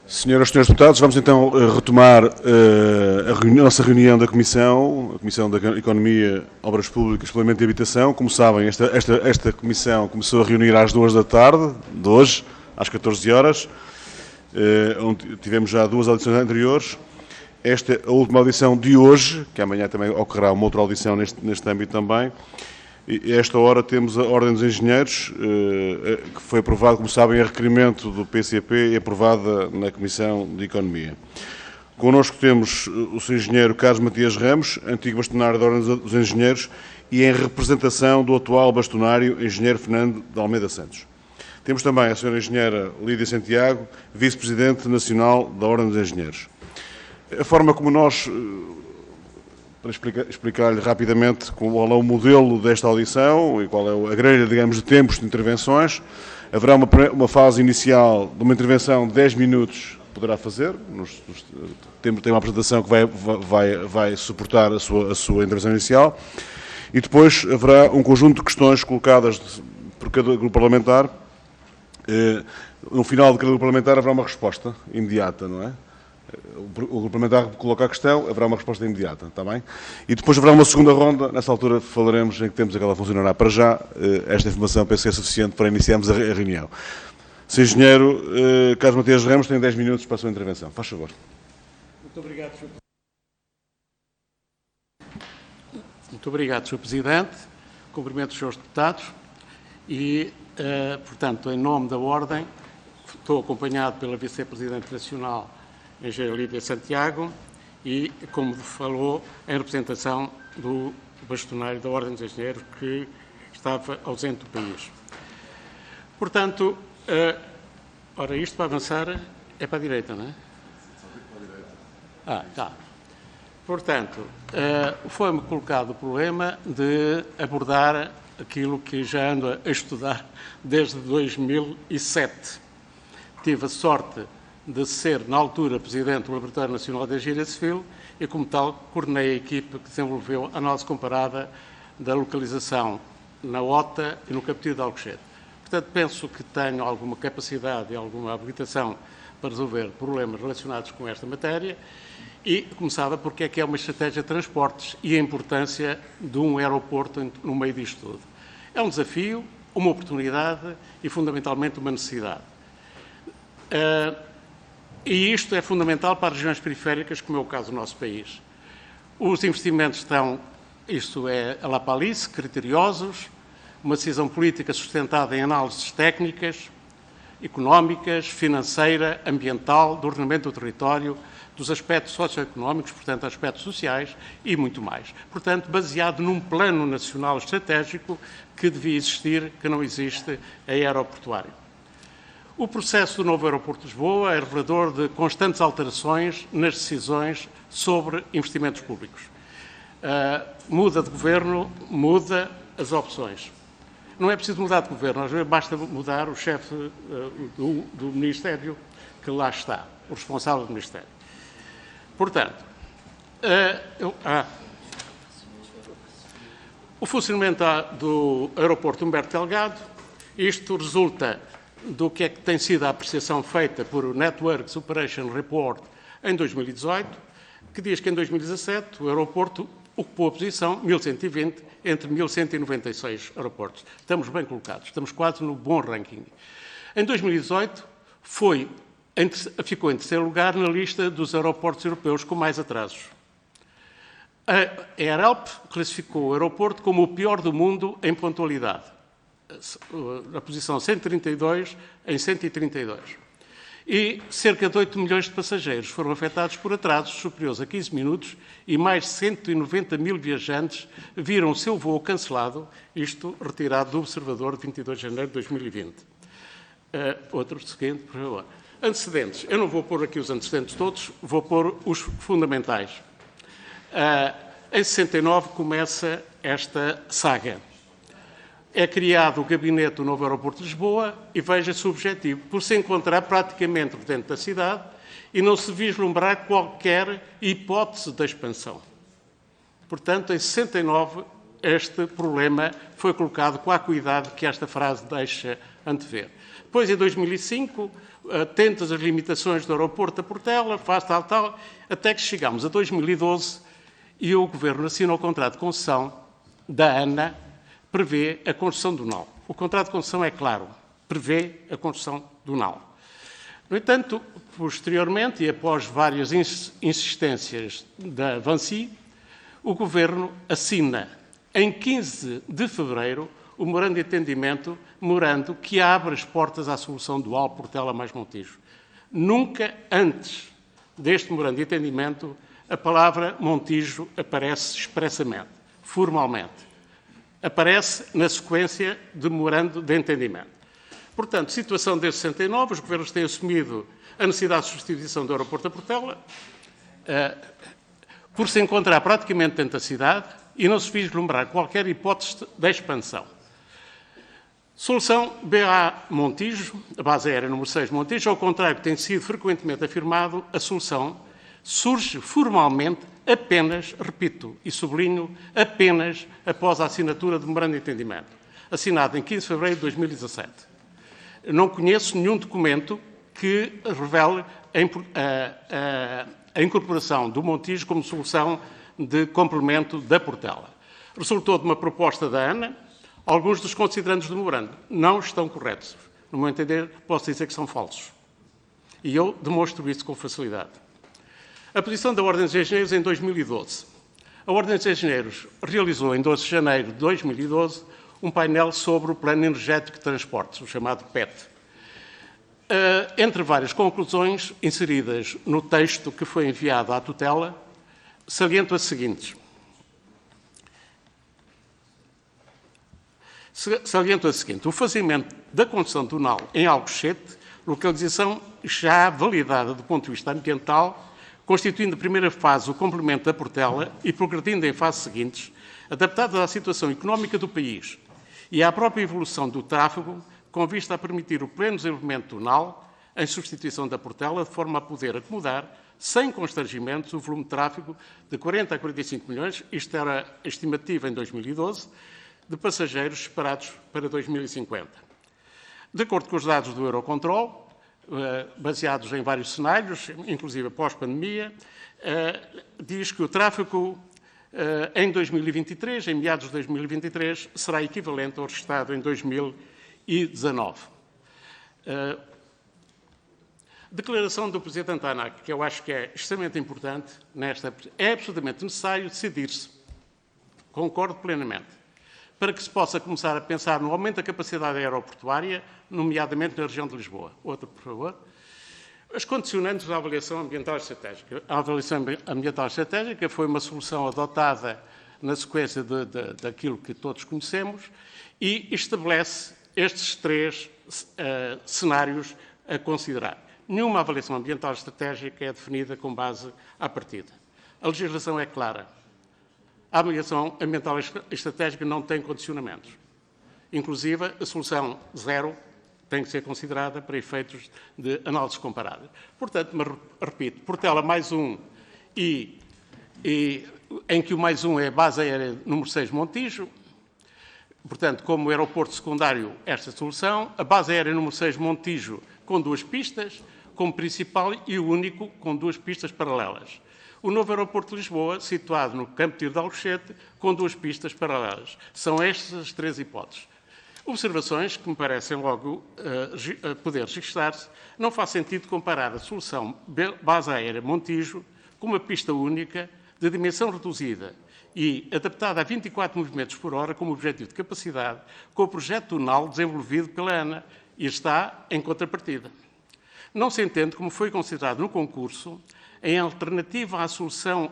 Senhoras e senhores deputados, vamos então retomar a nossa reunião da Comissão, a Comissão da Economia, Obras Públicas, Planeamento e Habitação. Como sabem, esta Comissão começou a reunir às 2 da tarde, de hoje, às 14 horas, onde tivemos já duas audições anteriores. Esta é a última audição de hoje, que amanhã também ocorrerá uma outra audição neste âmbito também. E a esta hora temos a Ordem dos Engenheiros, que foi aprovada, como sabem, a requerimento do PCP e aprovada na Comissão de Economia. Connosco temos o Sr. Engenheiro Carlos Matias Ramos, antigo bastonário da Ordem dos Engenheiros, e em representação do atual bastonário, Engenheiro Fernando de Almeida Santos. Temos também a Sra. Engenheira Lídia Santiago, Vice-Presidente Nacional da Ordem dos Engenheiros. A forma como nós... Para explicar-lhe rapidamente qual é o modelo desta audição e qual é a grelha, digamos, de tempos de intervenções. Haverá uma fase inicial de uma intervenção de 10 minutos, poderá fazer. Tem uma apresentação que vai suportar a sua intervenção inicial. E depois haverá um conjunto de questões colocadas por cada grupo parlamentar. No final de cada grupo parlamentar haverá uma resposta imediata, não é? O grupo parlamentar coloca a questão, haverá uma resposta imediata, está bem? E depois haverá uma segunda ronda, nessa altura falaremos em que temos aquela funcionará. Para já, esta informação penso que é suficiente para iniciarmos a reunião. Sr. Engenheiro Carlos Matias Ramos tem 10 minutos para a sua intervenção. Faz favor. Muito obrigado, Sr. Presidente. Cumprimento os senhores deputados e, portanto, em nome da Ordem, estou acompanhado pela Vice-Presidente Nacional, Engenheira Lídia Santiago, e, como falou, em representação do bastonário da Ordem dos Engenheiros, que estava ausente do país. Portanto, ora, isto para avançar é para a direita, não é? Tá. Portanto, foi-me colocado o problema de abordar aquilo que já ando a estudar desde 2007. Tive a sorte de ser, na altura, Presidente do Laboratório Nacional de Engenharia Civil e, como tal, coordenei a equipe que desenvolveu a análise comparada da localização na OTA e no Capitão de Alcochete. Portanto, penso que tenho alguma capacidade e alguma habilitação para resolver problemas relacionados com esta matéria e começava porque é que é uma estratégia de transportes e a importância de um aeroporto no meio disto tudo. É um desafio, uma oportunidade e, fundamentalmente, uma necessidade. E isto é fundamental para as regiões periféricas, como é o caso do nosso país. Os investimentos estão, isto é, a la palice, criteriosos, uma decisão política sustentada em análises técnicas, económicas, financeira, ambiental, do ordenamento do território, dos aspectos socioeconómicos, portanto, aspectos sociais e muito mais. Portanto, baseado num plano nacional estratégico que devia existir, que não existe, aeroportuário. O processo do novo aeroporto de Lisboa é revelador de constantes alterações nas decisões sobre investimentos públicos. Muda de governo, muda as opções. Não é preciso mudar de governo, às vezes basta mudar o chefe do Ministério que lá está, o responsável do Ministério. Portanto, o funcionamento do aeroporto Humberto Delgado, isto resulta do que é que tem sido a apreciação feita por o Networks Operation Report em 2018, que diz que em 2017 o aeroporto ocupou a posição 1120 entre 1196 aeroportos. Estamos bem colocados, estamos quase no bom ranking. Em 2018 ficou em terceiro lugar na lista dos aeroportos europeus com mais atrasos. A AirElp classificou o aeroporto como o pior do mundo em pontualidade. A posição 132 em 132. E cerca de 8 milhões de passageiros foram afetados por atrasos superiores a 15 minutos e mais de 190 mil viajantes viram o seu voo cancelado, isto retirado do Observador de 22 de janeiro de 2020. Outro seguinte, por favor. Antecedentes. Eu não vou pôr aqui os antecedentes todos, vou pôr os fundamentais. Em 69 começa esta saga. É criado o gabinete do novo aeroporto de Lisboa e veja-se o objetivo, por se encontrar praticamente dentro da cidade e não se vislumbrar qualquer hipótese de expansão. Portanto, em 69 este problema foi colocado com a acuidade que esta frase deixa antever. Depois, em 2005, atentas às limitações do aeroporto da Portela, faz tal, até que chegamos a 2012 e o Governo assinou o contrato de concessão da ANA, prevê a construção do NAL. O contrato de concessão é claro, prevê a construção do NAL. No entanto, posteriormente, e após várias insistências da Vinci, o Governo assina, em 15 de fevereiro, o memorando de entendimento, memorando que abre as portas à solução dual Portela mais Montijo. Nunca antes deste memorando de entendimento a palavra Montijo aparece expressamente, formalmente. Aparece na sequência de memorando de entendimento. Portanto, situação desde 69, os governos têm assumido a necessidade de substituição do aeroporto da Portela, por se encontrar praticamente dentro da cidade e não se vislumbrar qualquer hipótese de expansão. Solução BA Montijo, a base aérea número 6 Montijo, ao contrário do que tem sido frequentemente afirmado, a solução surge formalmente apenas, repito e sublinho, apenas após a assinatura do memorando de entendimento, assinado em 15 de fevereiro de 2017. Eu não conheço nenhum documento que revele a incorporação do Montijo como solução de complemento da Portela. Resultou de uma proposta da ANA. Alguns dos considerandos do memorando não estão corretos. No meu entender, posso dizer que são falsos. E eu demonstro isso com facilidade. A posição da Ordem dos Engenheiros em 2012. A Ordem dos Engenheiros realizou, em 12 de janeiro de 2012, um painel sobre o Plano Energético de Transportes, o chamado PET. Entre várias conclusões inseridas no texto que foi enviado à tutela, saliento as seguintes. O fazimento da construção do NAL em Alcochete, localização já validada do ponto de vista ambiental, constituindo a primeira fase o complemento da Portela e progredindo em fases seguintes, adaptada à situação económica do país e à própria evolução do tráfego, com vista a permitir o pleno desenvolvimento do NAL, em substituição da Portela, de forma a poder acomodar, sem constrangimentos, o volume de tráfego de 40 a 45 milhões, isto era a estimativa em 2012, de passageiros esperados para 2050. De acordo com os dados do Eurocontrol, baseados em vários cenários, inclusive pós-pandemia, diz que o tráfego em 2023, em meados de 2023, será equivalente ao registrado em 2019. Declaração do Presidente da ANAC, que eu acho que é extremamente importante, é absolutamente necessário decidir-se, concordo plenamente, para que se possa começar a pensar no aumento da capacidade aeroportuária, nomeadamente na região de Lisboa. Outro, por favor. As condicionantes da avaliação ambiental estratégica. A avaliação ambiental estratégica foi uma solução adotada na sequência daquilo que todos conhecemos e estabelece estes três cenários a considerar. Nenhuma avaliação ambiental estratégica é definida com base à partida. A legislação é clara. A avaliação ambiental estratégica não tem condicionamentos. Inclusive, a solução zero tem que ser considerada para efeitos de análises comparadas. Portanto, mas repito, Portela mais um em que o mais um é a base aérea número 6 Montijo. Portanto, como aeroporto secundário, esta solução. A base aérea número 6 Montijo com 2 pistas, como principal e o único com 2 pistas paralelas. O novo aeroporto de Lisboa, situado no Campo de Tiro de Alcochete, com 2 pistas paralelas. São estas as 3 hipóteses. Observações que me parecem logo poder registrar-se. Não faz sentido comparar a solução base aérea Montijo com uma pista única, de dimensão reduzida e adaptada a 24 movimentos por hora como objetivo de capacidade, com o projeto do NAL desenvolvido pela ANA e está em contrapartida. Não se entende como foi considerado no concurso, em alternativa à solução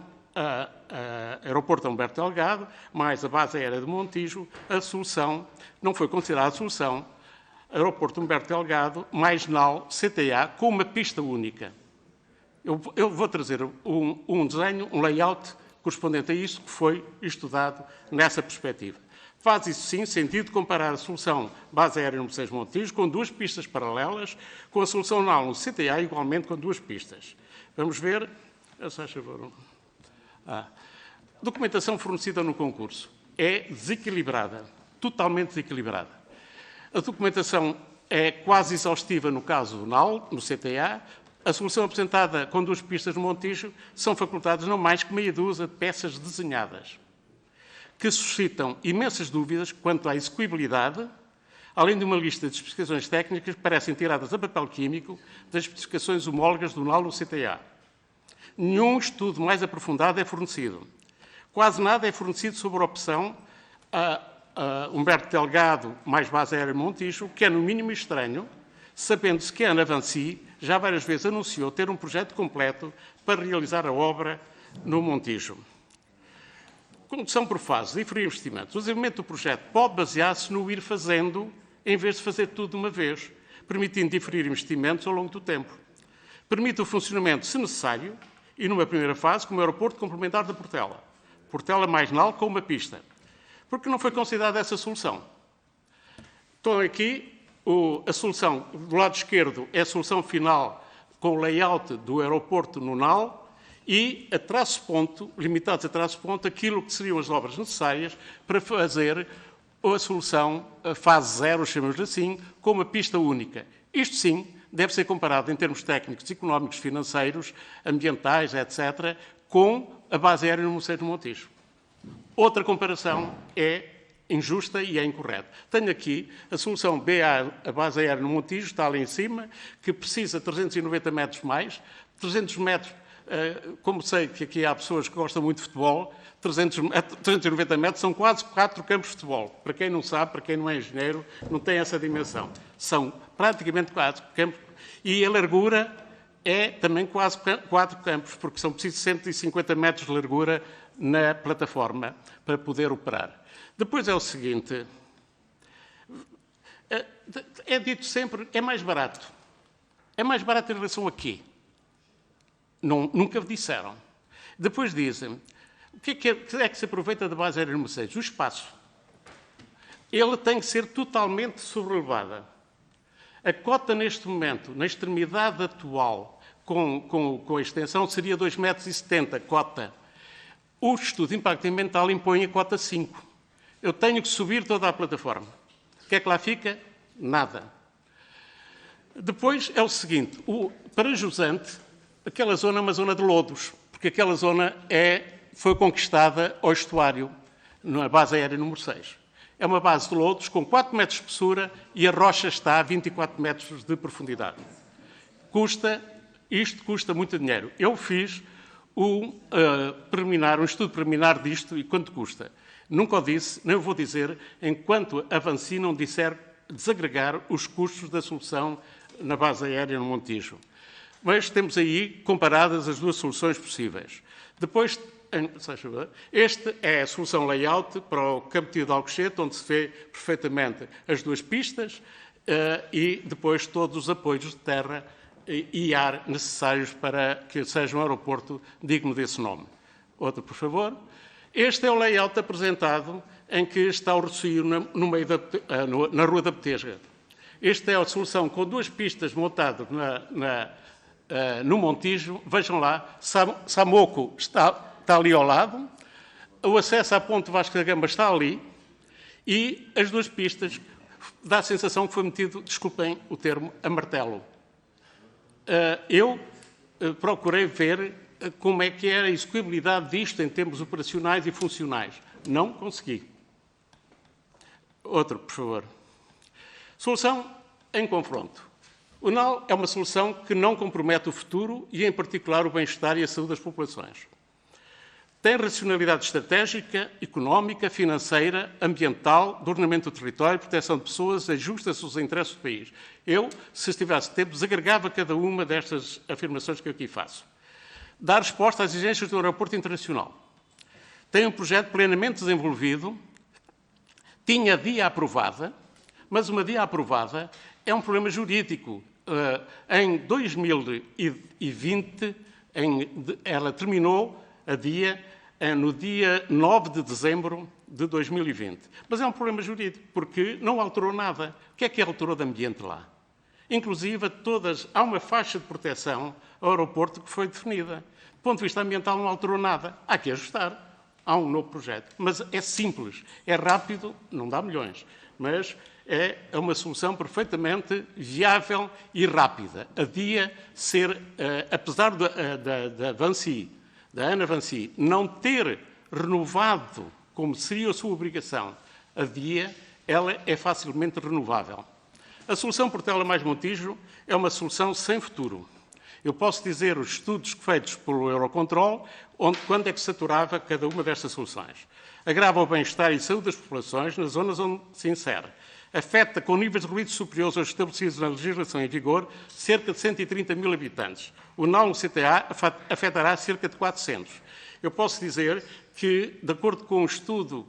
aeroporto Humberto Delgado, mais a base aérea de Montijo, a solução, não foi considerada a solução aeroporto Humberto Delgado, mais NAL, CTA, com uma pista única. Eu vou trazer um desenho, um layout correspondente a isso, que foi estudado nessa perspectiva. Faz isso sim sentido comparar a solução base aérea número 6 Montijo com 2 pistas paralelas, com a solução NAL no CTA igualmente com 2 pistas. Vamos ver. Documentação fornecida no concurso. é desequilibrada, totalmente desequilibrada. A documentação é quase exaustiva no caso do NAL, no CTA. A solução apresentada com 2 pistas no Montijo são facultadas não mais que meia dúzia de peças desenhadas, que suscitam imensas dúvidas quanto à execuibilidade, além de uma lista de especificações técnicas que parecem tiradas a papel químico das especificações homólogas do NAL no CTA. Nenhum estudo mais aprofundado é fornecido. Quase nada é fornecido sobre a opção Humberto Delgado mais base aérea Montijo, que é no mínimo estranho, sabendo-se que a Ana Vancy já várias vezes anunciou ter um projeto completo para realizar a obra no Montijo. Condução por fases, diferir investimentos. O desenvolvimento do projeto pode basear-se no ir fazendo, em vez de fazer tudo de uma vez, permitindo diferir investimentos ao longo do tempo. Permite o funcionamento, se necessário, e numa primeira fase, como aeroporto complementar da Portela. Portela mais NAL com uma pista. Porque não foi considerada essa solução. Então aqui, a solução do lado esquerdo é a solução final com o layout do aeroporto no NAL e a traço-ponto, limitados a traço-ponto, aquilo que seriam as obras necessárias para fazer a solução, a fase 0, chamamos assim, com uma pista única. Isto sim deve ser comparado em termos técnicos, económicos, financeiros, ambientais, etc., com a base aérea no Museu do Montijo. Outra comparação é injusta e é incorreta. Tenho aqui a solução BA, a base aérea no Montijo, está ali em cima, que precisa de 390 metros mais. 300 metros, como sei que aqui há pessoas que gostam muito de futebol, 390 metros são quase 4 campos de futebol. Para quem não sabe, para quem não é engenheiro, não tem essa dimensão. São praticamente 4 campos. E a largura é também quase 4 campos, porque são precisos 150 metros de largura na plataforma para poder operar. Depois é o seguinte, é dito sempre, é mais barato. É mais barato em relação a quê? Nunca disseram. Depois dizem, o que é que se aproveita da base aérea número 6? O espaço. Ele tem que ser totalmente sobrelevada. A cota neste momento, na extremidade atual, com a extensão, seria 2,70 metros, cota. O estudo de impacto ambiental impõe a cota 5. Eu tenho que subir toda a plataforma. O que é que lá fica? Nada. Depois é o seguinte, para Jusante, aquela zona é uma zona de lodos, porque aquela zona foi conquistada ao estuário, na base aérea número 6. É uma base de lodos com 4 metros de espessura e a rocha está a 24 metros de profundidade. Isto custa muito dinheiro. Eu fiz um estudo preliminar disto e quanto custa. Nunca o disse, nem o vou dizer, enquanto a Vancy não disser desagregar os custos da solução na base aérea no Montijo. Mas temos aí comparadas as duas soluções possíveis. Depois, esta é a solução layout para o Campo de Alcochete, onde se vê perfeitamente as duas pistas e depois todos os apoios de terra e ar necessários para que seja um aeroporto digno desse nome. Outro, por favor. Este é o layout apresentado em que está o Rossio na Rua da Betesga. Esta é a solução com duas pistas montadas no Montijo. Vejam lá, Samoco está ali ao lado, o acesso à Ponte Vasco da Gama está ali e as duas pistas dá a sensação que foi metido, desculpem o termo, a martelo. Eu procurei ver como é que era a execuibilidade disto em termos operacionais e funcionais. Não consegui. Outro, por favor. Solução em confronto. O NAL é uma solução que não compromete o futuro e, em particular, o bem-estar e a saúde das populações. Tem racionalidade estratégica, económica, financeira, ambiental, de ordenamento do território, proteção de pessoas, ajusta-se aos interesses do país. Eu, se estivesse tempo, desagregava cada uma destas afirmações que eu aqui faço. Dar resposta às exigências do aeroporto internacional. Tem um projeto plenamente desenvolvido, tinha dia aprovada, mas uma dia aprovada é um problema jurídico. Em 2020, ela terminou no dia 9 de dezembro de 2020. Mas é um problema jurídico, porque não alterou nada. O que é que alterou de ambiente lá? Inclusive, há uma faixa de proteção ao aeroporto que foi definida. Do ponto de vista ambiental, não alterou nada. Há que ajustar. há um novo projeto. Mas é simples, é rápido, não dá milhões, mas é uma solução perfeitamente viável e rápida. Havia ser, apesar da Vinci, da Ana Vinci, não ter renovado, como seria a sua obrigação, a via, ela é facilmente renovável. A solução Portela mais Montijo é uma solução sem futuro. Eu posso dizer os estudos feitos pelo Eurocontrol, quando é que saturava cada uma destas soluções. Agrava o bem-estar e saúde das populações nas zonas onde se insere. Afeta, com níveis de ruído superiores aos estabelecidos na legislação em vigor, cerca de 130 mil habitantes. O não CTA afetará cerca de 400. Eu posso dizer que, de acordo com um estudo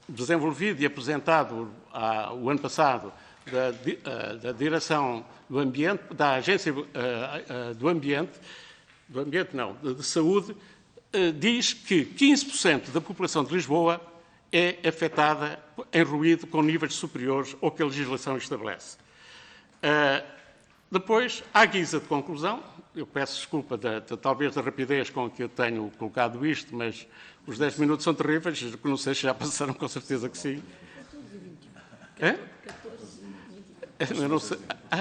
desenvolvido e apresentado o ano passado da Direção do Ambiente, da Agência de Saúde, diz que 15% da população de Lisboa é afetada em ruído com níveis superiores ao que a legislação estabelece. Depois, à guisa de conclusão, eu peço desculpa talvez da rapidez com que eu tenho colocado isto, mas os 10 minutos são terríveis, não sei se já passaram, com certeza que sim. 14 e 21. Eu não sei.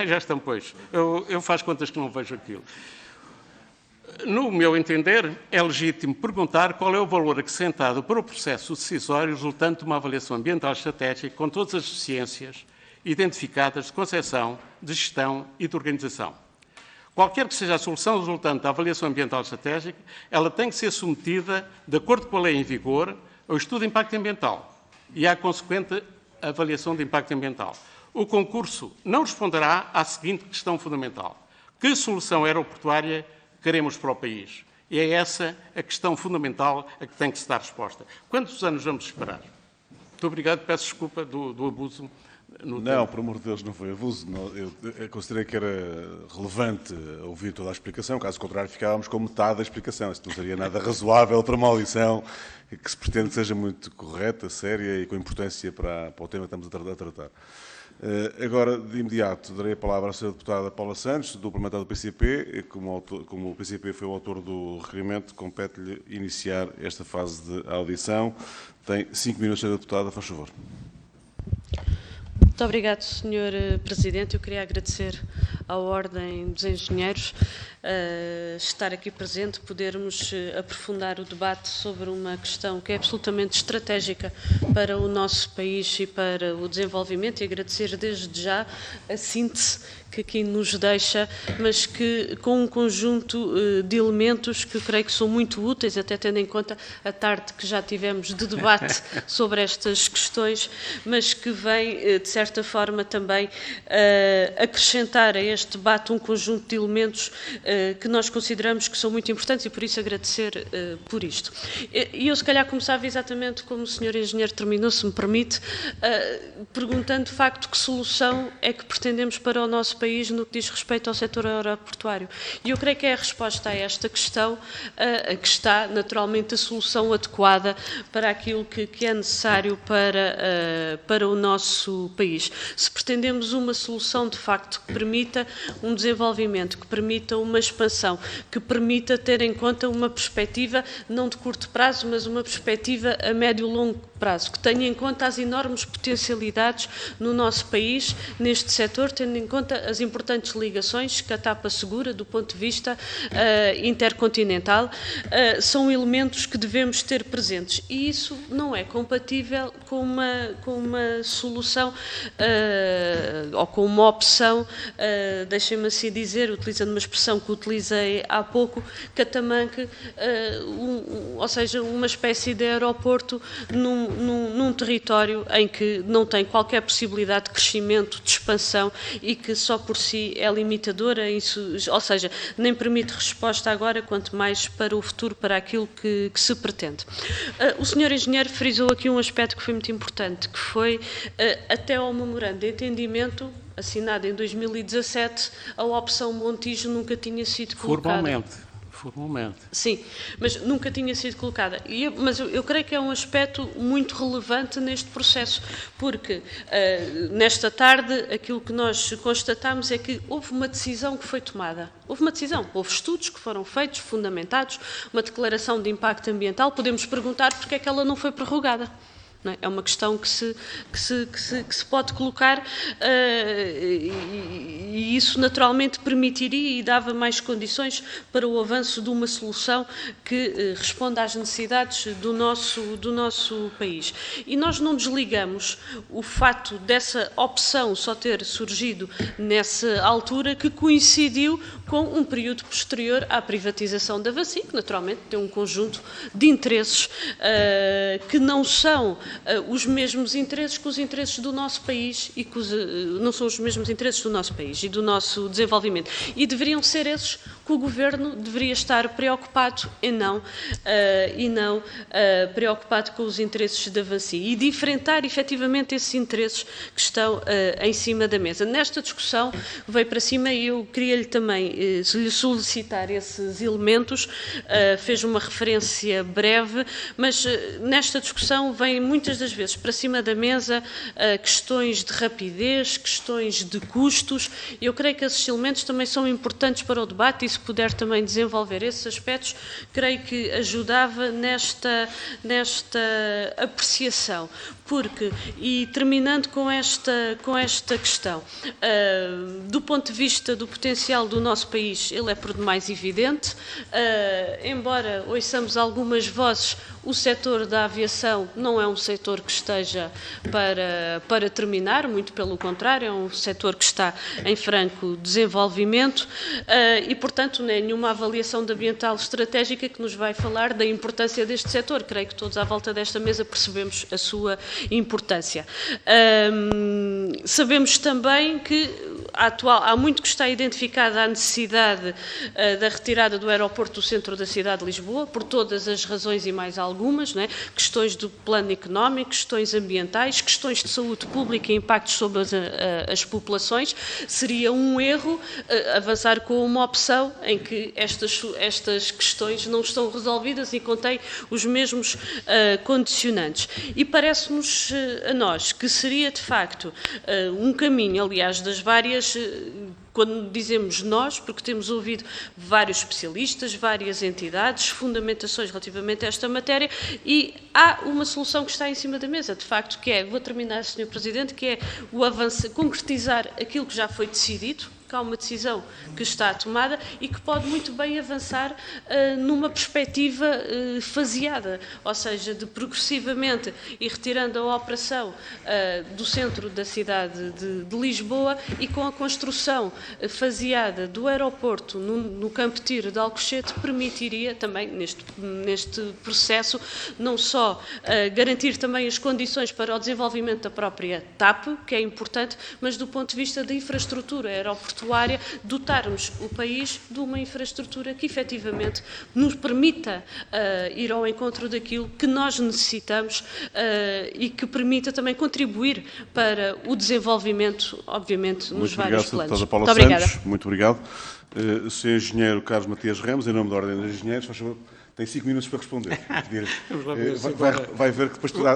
Já estão, pois. Eu faço contas que não vejo aquilo. No meu entender, é legítimo perguntar qual é o valor acrescentado para o processo decisório resultante de uma avaliação ambiental estratégica com todas as deficiências identificadas de concepção, de gestão e de organização. Qualquer que seja a solução resultante da avaliação ambiental estratégica, ela tem que ser submetida, de acordo com a lei em vigor, ao estudo de impacto ambiental e à consequente avaliação de impacto ambiental. O concurso não responderá à seguinte questão fundamental: que solução aeroportuária queremos para o país? E é essa a questão fundamental a que tem que se dar resposta. Quantos anos vamos esperar? Muito obrigado, peço desculpa do abuso. Não, por amor de Deus, não foi abuso. Eu considerei que era relevante ouvir toda a explicação, caso contrário ficávamos com metade da explicação. Isto não seria nada razoável para uma audição que se pretende que seja muito correta, séria e com importância para o tema que estamos a tratar. Agora, de imediato, darei a palavra à Sra. Deputada Paula Santos, do parlamentar do PCP. Como o PCP foi o autor do requerimento, compete-lhe iniciar esta fase de audição. Tem 5 minutos, Sra. Deputada, faz favor. Muito obrigado, Sr. Presidente. Eu queria agradecer à Ordem dos Engenheiros estar aqui presente, podermos aprofundar o debate sobre uma questão que é absolutamente estratégica para o nosso país e para o desenvolvimento, e agradecer desde já a síntese que aqui nos deixa, mas que com um conjunto de elementos que eu creio que são muito úteis, até tendo em conta a tarde que já tivemos de debate sobre estas questões, mas que vem, de certa forma, também acrescentar a este debate um conjunto de elementos que nós consideramos que são muito importantes, e por isso agradecer por isto. E eu, se calhar, começava exatamente como o Sr. Engenheiro terminou, se me permite, perguntando, de facto, que solução é que pretendemos para o nosso país no que diz respeito ao setor aeroportuário. E eu creio que é a resposta a esta questão que está, naturalmente, a solução adequada para aquilo que é necessário para o nosso país. Se pretendemos uma solução, de facto, que permita um desenvolvimento, que permita uma expansão, que permita ter em conta uma perspectiva, não de curto prazo, mas uma perspectiva a médio e longo prazo, que tenha em conta as enormes potencialidades no nosso país, neste setor, tendo em conta as importantes ligações que a TAP assegura do ponto de vista intercontinental, são elementos que devemos ter presentes. E isso não é compatível com uma solução ou com uma opção, deixem-me assim dizer, utilizando uma expressão que utilizei há pouco, catamanque, ou seja, uma espécie de aeroporto num território em que não tem qualquer possibilidade de crescimento, de expansão, e que só por si é limitadora, ou seja, nem permite resposta agora, quanto mais para o futuro, para aquilo que se pretende. O Sr. Engenheiro frisou aqui um aspecto que foi muito importante, que foi, até ao memorando de entendimento, assinado em 2017, a opção Montijo nunca tinha sido colocada. formalmente. Sim, mas nunca tinha sido colocada. Mas eu creio que é um aspecto muito relevante neste processo, porque nesta tarde aquilo que nós constatamos é que houve uma decisão que foi tomada. Houve uma decisão, houve estudos que foram feitos, fundamentados, uma declaração de impacto ambiental. Podemos perguntar porque é que ela não foi prorrogada. Não é? É uma questão que se pode colocar e isso naturalmente permitiria e dava mais condições para o avanço de uma solução que responda às necessidades do nosso país. E nós não desligamos o fato dessa opção só ter surgido nessa altura que coincidiu com um período posterior à privatização da VACI, que naturalmente tem um conjunto de interesses que não são os mesmos interesses que os interesses do nosso país e que não são os mesmos interesses do nosso país e do nosso desenvolvimento. E deveriam ser esses que o Governo deveria estar preocupado e não preocupado com os interesses da VACI e de enfrentar efetivamente esses interesses que estão em cima da mesa. Nesta discussão veio para cima e eu queria-lhe também lhe solicitar esses elementos, fez uma referência breve, mas nesta discussão vem muitas das vezes para cima da mesa questões de rapidez, questões de custos. Eu creio que esses elementos também são importantes para o debate e se puder também desenvolver esses aspectos, creio que ajudava nesta apreciação. Porque, e terminando com esta questão, do ponto de vista do potencial do nosso país, ele é por demais evidente, embora ouçamos algumas vozes, o setor da aviação não é um setor que esteja para terminar, muito pelo contrário, é um setor que está em franco desenvolvimento e, portanto, não é nenhuma avaliação de ambiental estratégica que nos vai falar da importância deste setor. Creio que todos à volta desta mesa percebemos a sua importância. Sabemos também que há muito que está identificada a necessidade da retirada do aeroporto do centro da cidade de Lisboa, por todas as razões e mais algumas, não é? Questões do plano económico, questões ambientais, questões de saúde pública e impactos sobre as populações. Seria um erro avançar com uma opção em que estas questões não estão resolvidas e contém os mesmos condicionantes. E parece-nos a nós que seria, de facto, um caminho, aliás, das várias. Quando dizemos nós, porque temos ouvido vários especialistas, várias entidades, fundamentações relativamente a esta matéria, e há uma solução que está em cima da mesa, de facto, que é, vou terminar, Sr. Presidente, que é o avanço, concretizar aquilo que já foi decidido, que há uma decisão que está tomada e que pode muito bem avançar numa perspectiva faseada, ou seja, de progressivamente ir retirando a operação do centro da cidade de Lisboa e com a construção faseada do aeroporto no Campo de Tiro de Alcochete permitiria também, neste processo, não só garantir também as condições para o desenvolvimento da própria TAP, que é importante, mas do ponto de vista da infraestrutura aeroportuária, dotarmos o país de uma infraestrutura que efetivamente nos permita ir ao encontro daquilo que nós necessitamos e que permita também contribuir para o desenvolvimento, obviamente, nos vários planos. Muito obrigada. Muito obrigado. Sr. Engenheiro Carlos Matias Ramos, em nome da Ordem dos Engenheiros, faz favor. Tem 5 minutos para responder. Vai ver que depois terá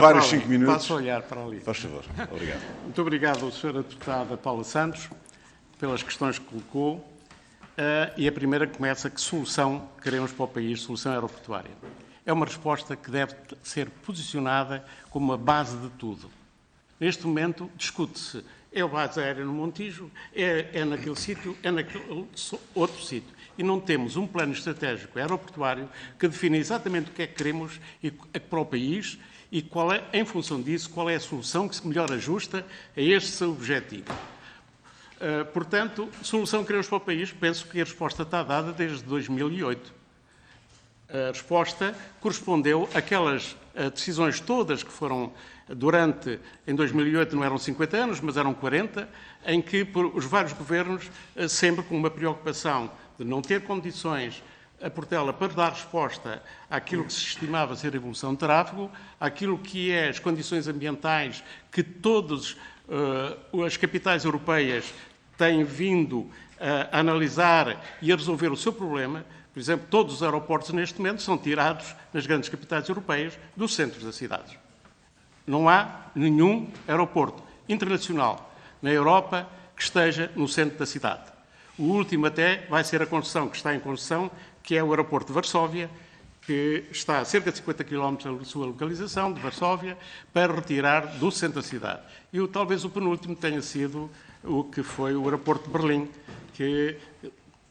vários 5 minutos. Passo a olhar para ali. Faz favor. Obrigado. Muito obrigado, Sra. Deputada Paula Santos, pelas questões que colocou. E a primeira começa: que solução queremos para o país, solução aeroportuária? É uma resposta que deve ser posicionada como a base de tudo. Neste momento, discute-se, é a base aérea no Montijo, é naquele sítio, é naquele outro sítio. E não temos um plano estratégico aeroportuário que define exatamente o que é que queremos para o país e qual é, em função disso, qual é a solução que se melhor ajusta a este objetivo. Portanto, solução que queremos para o país, penso que a resposta está dada desde 2008. A resposta correspondeu àquelas decisões todas que foram em 2008 não eram 50 anos, mas eram 40, em que os vários governos, sempre com uma preocupação de não ter condições a Portela para dar resposta àquilo que se estimava ser a evolução de tráfego, àquilo que é as condições ambientais que todas as capitais europeias tem vindo a analisar e a resolver o seu problema. Por exemplo, todos os aeroportos neste momento são tirados nas grandes capitais europeias dos centros das cidades. Não há nenhum aeroporto internacional na Europa que esteja no centro da cidade. O último até vai ser a construção, que está em construção, que é o aeroporto de Varsóvia, que está a cerca de 50 km da sua localização, de Varsóvia, para retirar do centro da cidade. E talvez o penúltimo tenha sido o que foi o aeroporto de Berlim,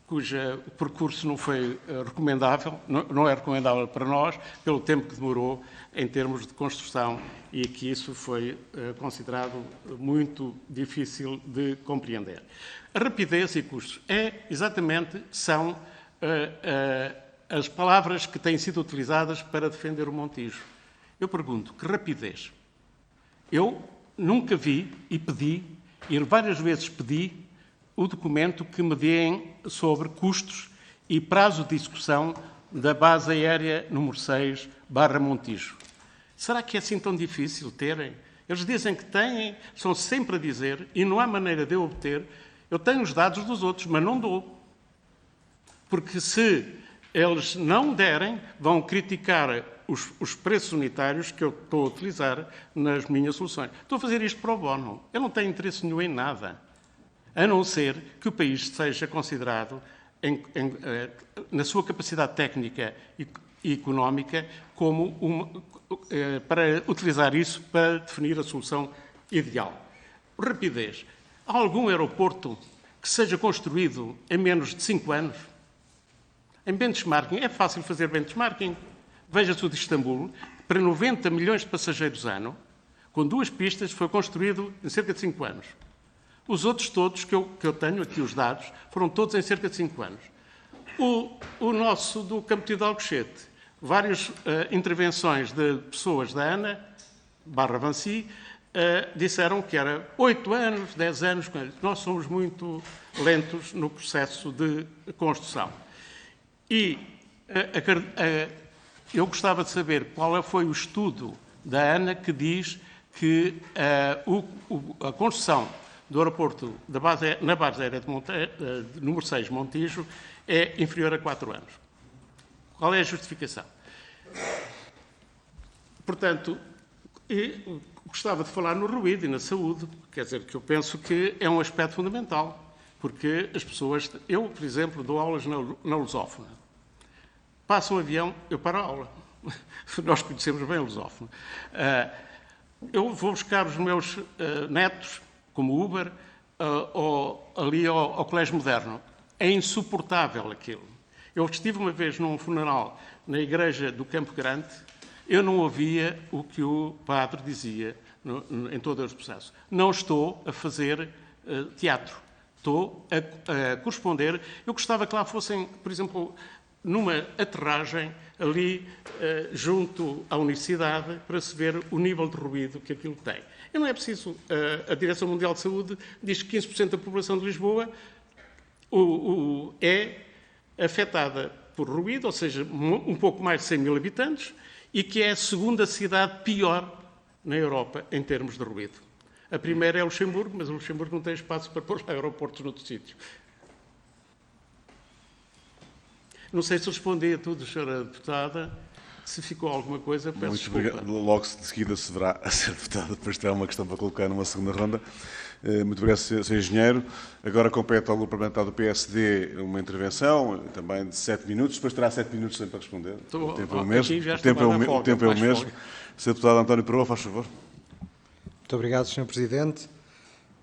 cujo percurso não foi recomendável, não é recomendável para nós, pelo tempo que demorou em termos de construção, e que isso foi considerado muito difícil de compreender. A rapidez e custos são as palavras que têm sido utilizadas para defender o Montijo. Eu pergunto, que rapidez? Eu nunca vi e várias vezes pedi o documento que me deem sobre custos e prazo de execução da base aérea número 6 /Montijo. Será que é assim tão difícil terem? Eles dizem que têm, estão sempre a dizer, e não há maneira de eu obter. Eu tenho os dados dos outros, mas não dou. Porque se eles não derem, vão criticar os preços unitários que eu estou a utilizar nas minhas soluções. Estou a fazer isto pro bono. Eu não tenho interesse nenhum em nada, a não ser que o país seja considerado, na sua capacidade técnica e económica, para utilizar isso para definir a solução ideal. Rapidez. Há algum aeroporto que seja construído em menos de 5 anos? Em benchmarking, é fácil fazer benchmarking. Veja-se o de Istambul, para 90 milhões de passageiros ano, com 2 pistas, foi construído em cerca de 5 anos. Os outros todos, que eu tenho aqui os dados, foram todos em cerca de 5 anos. O nosso do Campo de Alcochete, várias intervenções de pessoas da ANA, /Vancy, disseram que era 8 anos, 10 anos. Nós somos muito lentos no processo de construção. E eu gostava de saber qual foi o estudo da ANA que diz que a construção do aeroporto na base aérea de número 6 Montijo é inferior a 4 anos. Qual é a justificação? Portanto, gostava de falar no ruído e na saúde, quer dizer, que eu penso que é um aspecto fundamental, porque as pessoas... Eu, por exemplo, dou aulas na lusófona. Passa um avião, eu paro a aula. Nós conhecemos bem a lusófona. Eu vou buscar os meus netos, como Uber, ali ao Colégio Moderno. É insuportável aquilo. Eu estive uma vez num funeral na igreja do Campo Grande, eu não ouvia o que o padre dizia em todo o processo. Não estou a fazer teatro, estou a corresponder. Eu gostava que lá fossem, por exemplo, numa aterragem ali junto à universidade para se ver o nível de ruído que aquilo tem. E não é preciso... A Direção Mundial de Saúde diz que 15% da população de Lisboa é afetada por ruído, ou seja, um pouco mais de 100 mil habitantes, e que é a segunda cidade pior na Europa em termos de ruído. A primeira é Luxemburgo, mas o Luxemburgo não tem espaço para pôr aeroportos noutro sítio. Não sei se respondi a tudo, Sra. Deputada. Se ficou alguma coisa, peço desculpa. Muito obrigado. Logo de seguida se verá a Sra. Deputada, depois terá uma questão para colocar numa segunda ronda. Muito obrigado, Sr. Engenheiro. Agora compete ao Grupo Parlamentar do PSD uma intervenção, também de 7 minutos. Depois terá 7 minutos sempre para responder. O tempo é o mesmo. O tempo é o mesmo. Sr. Deputado António Peroa, faz favor. Muito obrigado, Sr. Presidente.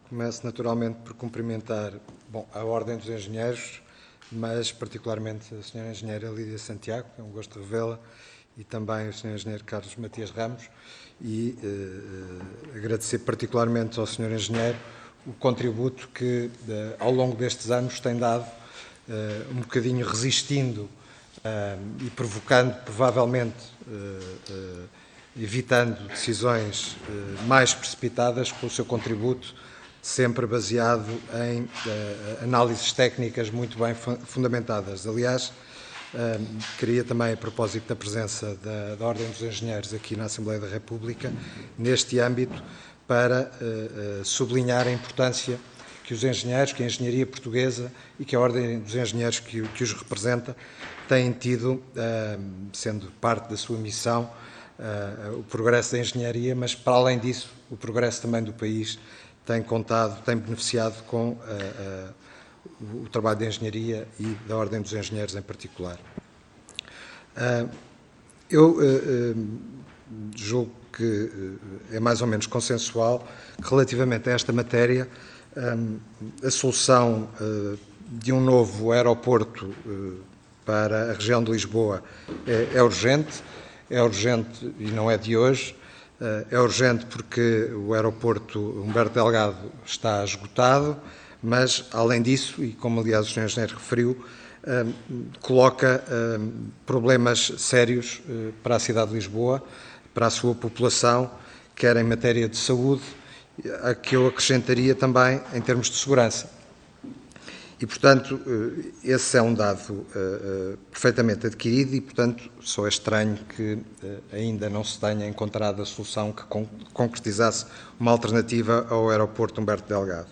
Começo naturalmente por cumprimentar a Ordem dos Engenheiros, mas particularmente a Sra. Engenheira Lídia Santiago, é um gosto de revê-la, e também o Sr. Engenheiro Carlos Matias Ramos, e agradecer particularmente ao Sr. Engenheiro o contributo que, ao longo destes anos, tem dado, um bocadinho resistindo e provocando, provavelmente, evitando decisões mais precipitadas, com o seu contributo sempre baseado em análises técnicas muito bem fundamentadas. Aliás, queria também, a propósito da presença da Ordem dos Engenheiros aqui na Assembleia da República, neste âmbito, para sublinhar a importância os engenheiros, que a engenharia portuguesa e que a Ordem dos Engenheiros que os representa têm tido, sendo parte da sua missão, o progresso da engenharia, mas para além disso, o progresso também do país tem beneficiado com o trabalho da engenharia e da Ordem dos Engenheiros em particular. Eu julgo que é mais ou menos consensual que, relativamente a esta matéria, a solução de um novo aeroporto para a região de Lisboa é urgente e não é de hoje. É urgente porque o aeroporto Humberto Delgado está esgotado, mas, além disso, e como aliás o Sr. Engenheiro referiu, coloca problemas sérios para a cidade de Lisboa, para a sua população, quer em matéria de saúde, a que eu acrescentaria também em termos de segurança. E, portanto, esse é um dado perfeitamente adquirido e, portanto, só é estranho que ainda não se tenha encontrado a solução que concretizasse uma alternativa ao aeroporto Humberto Delgado.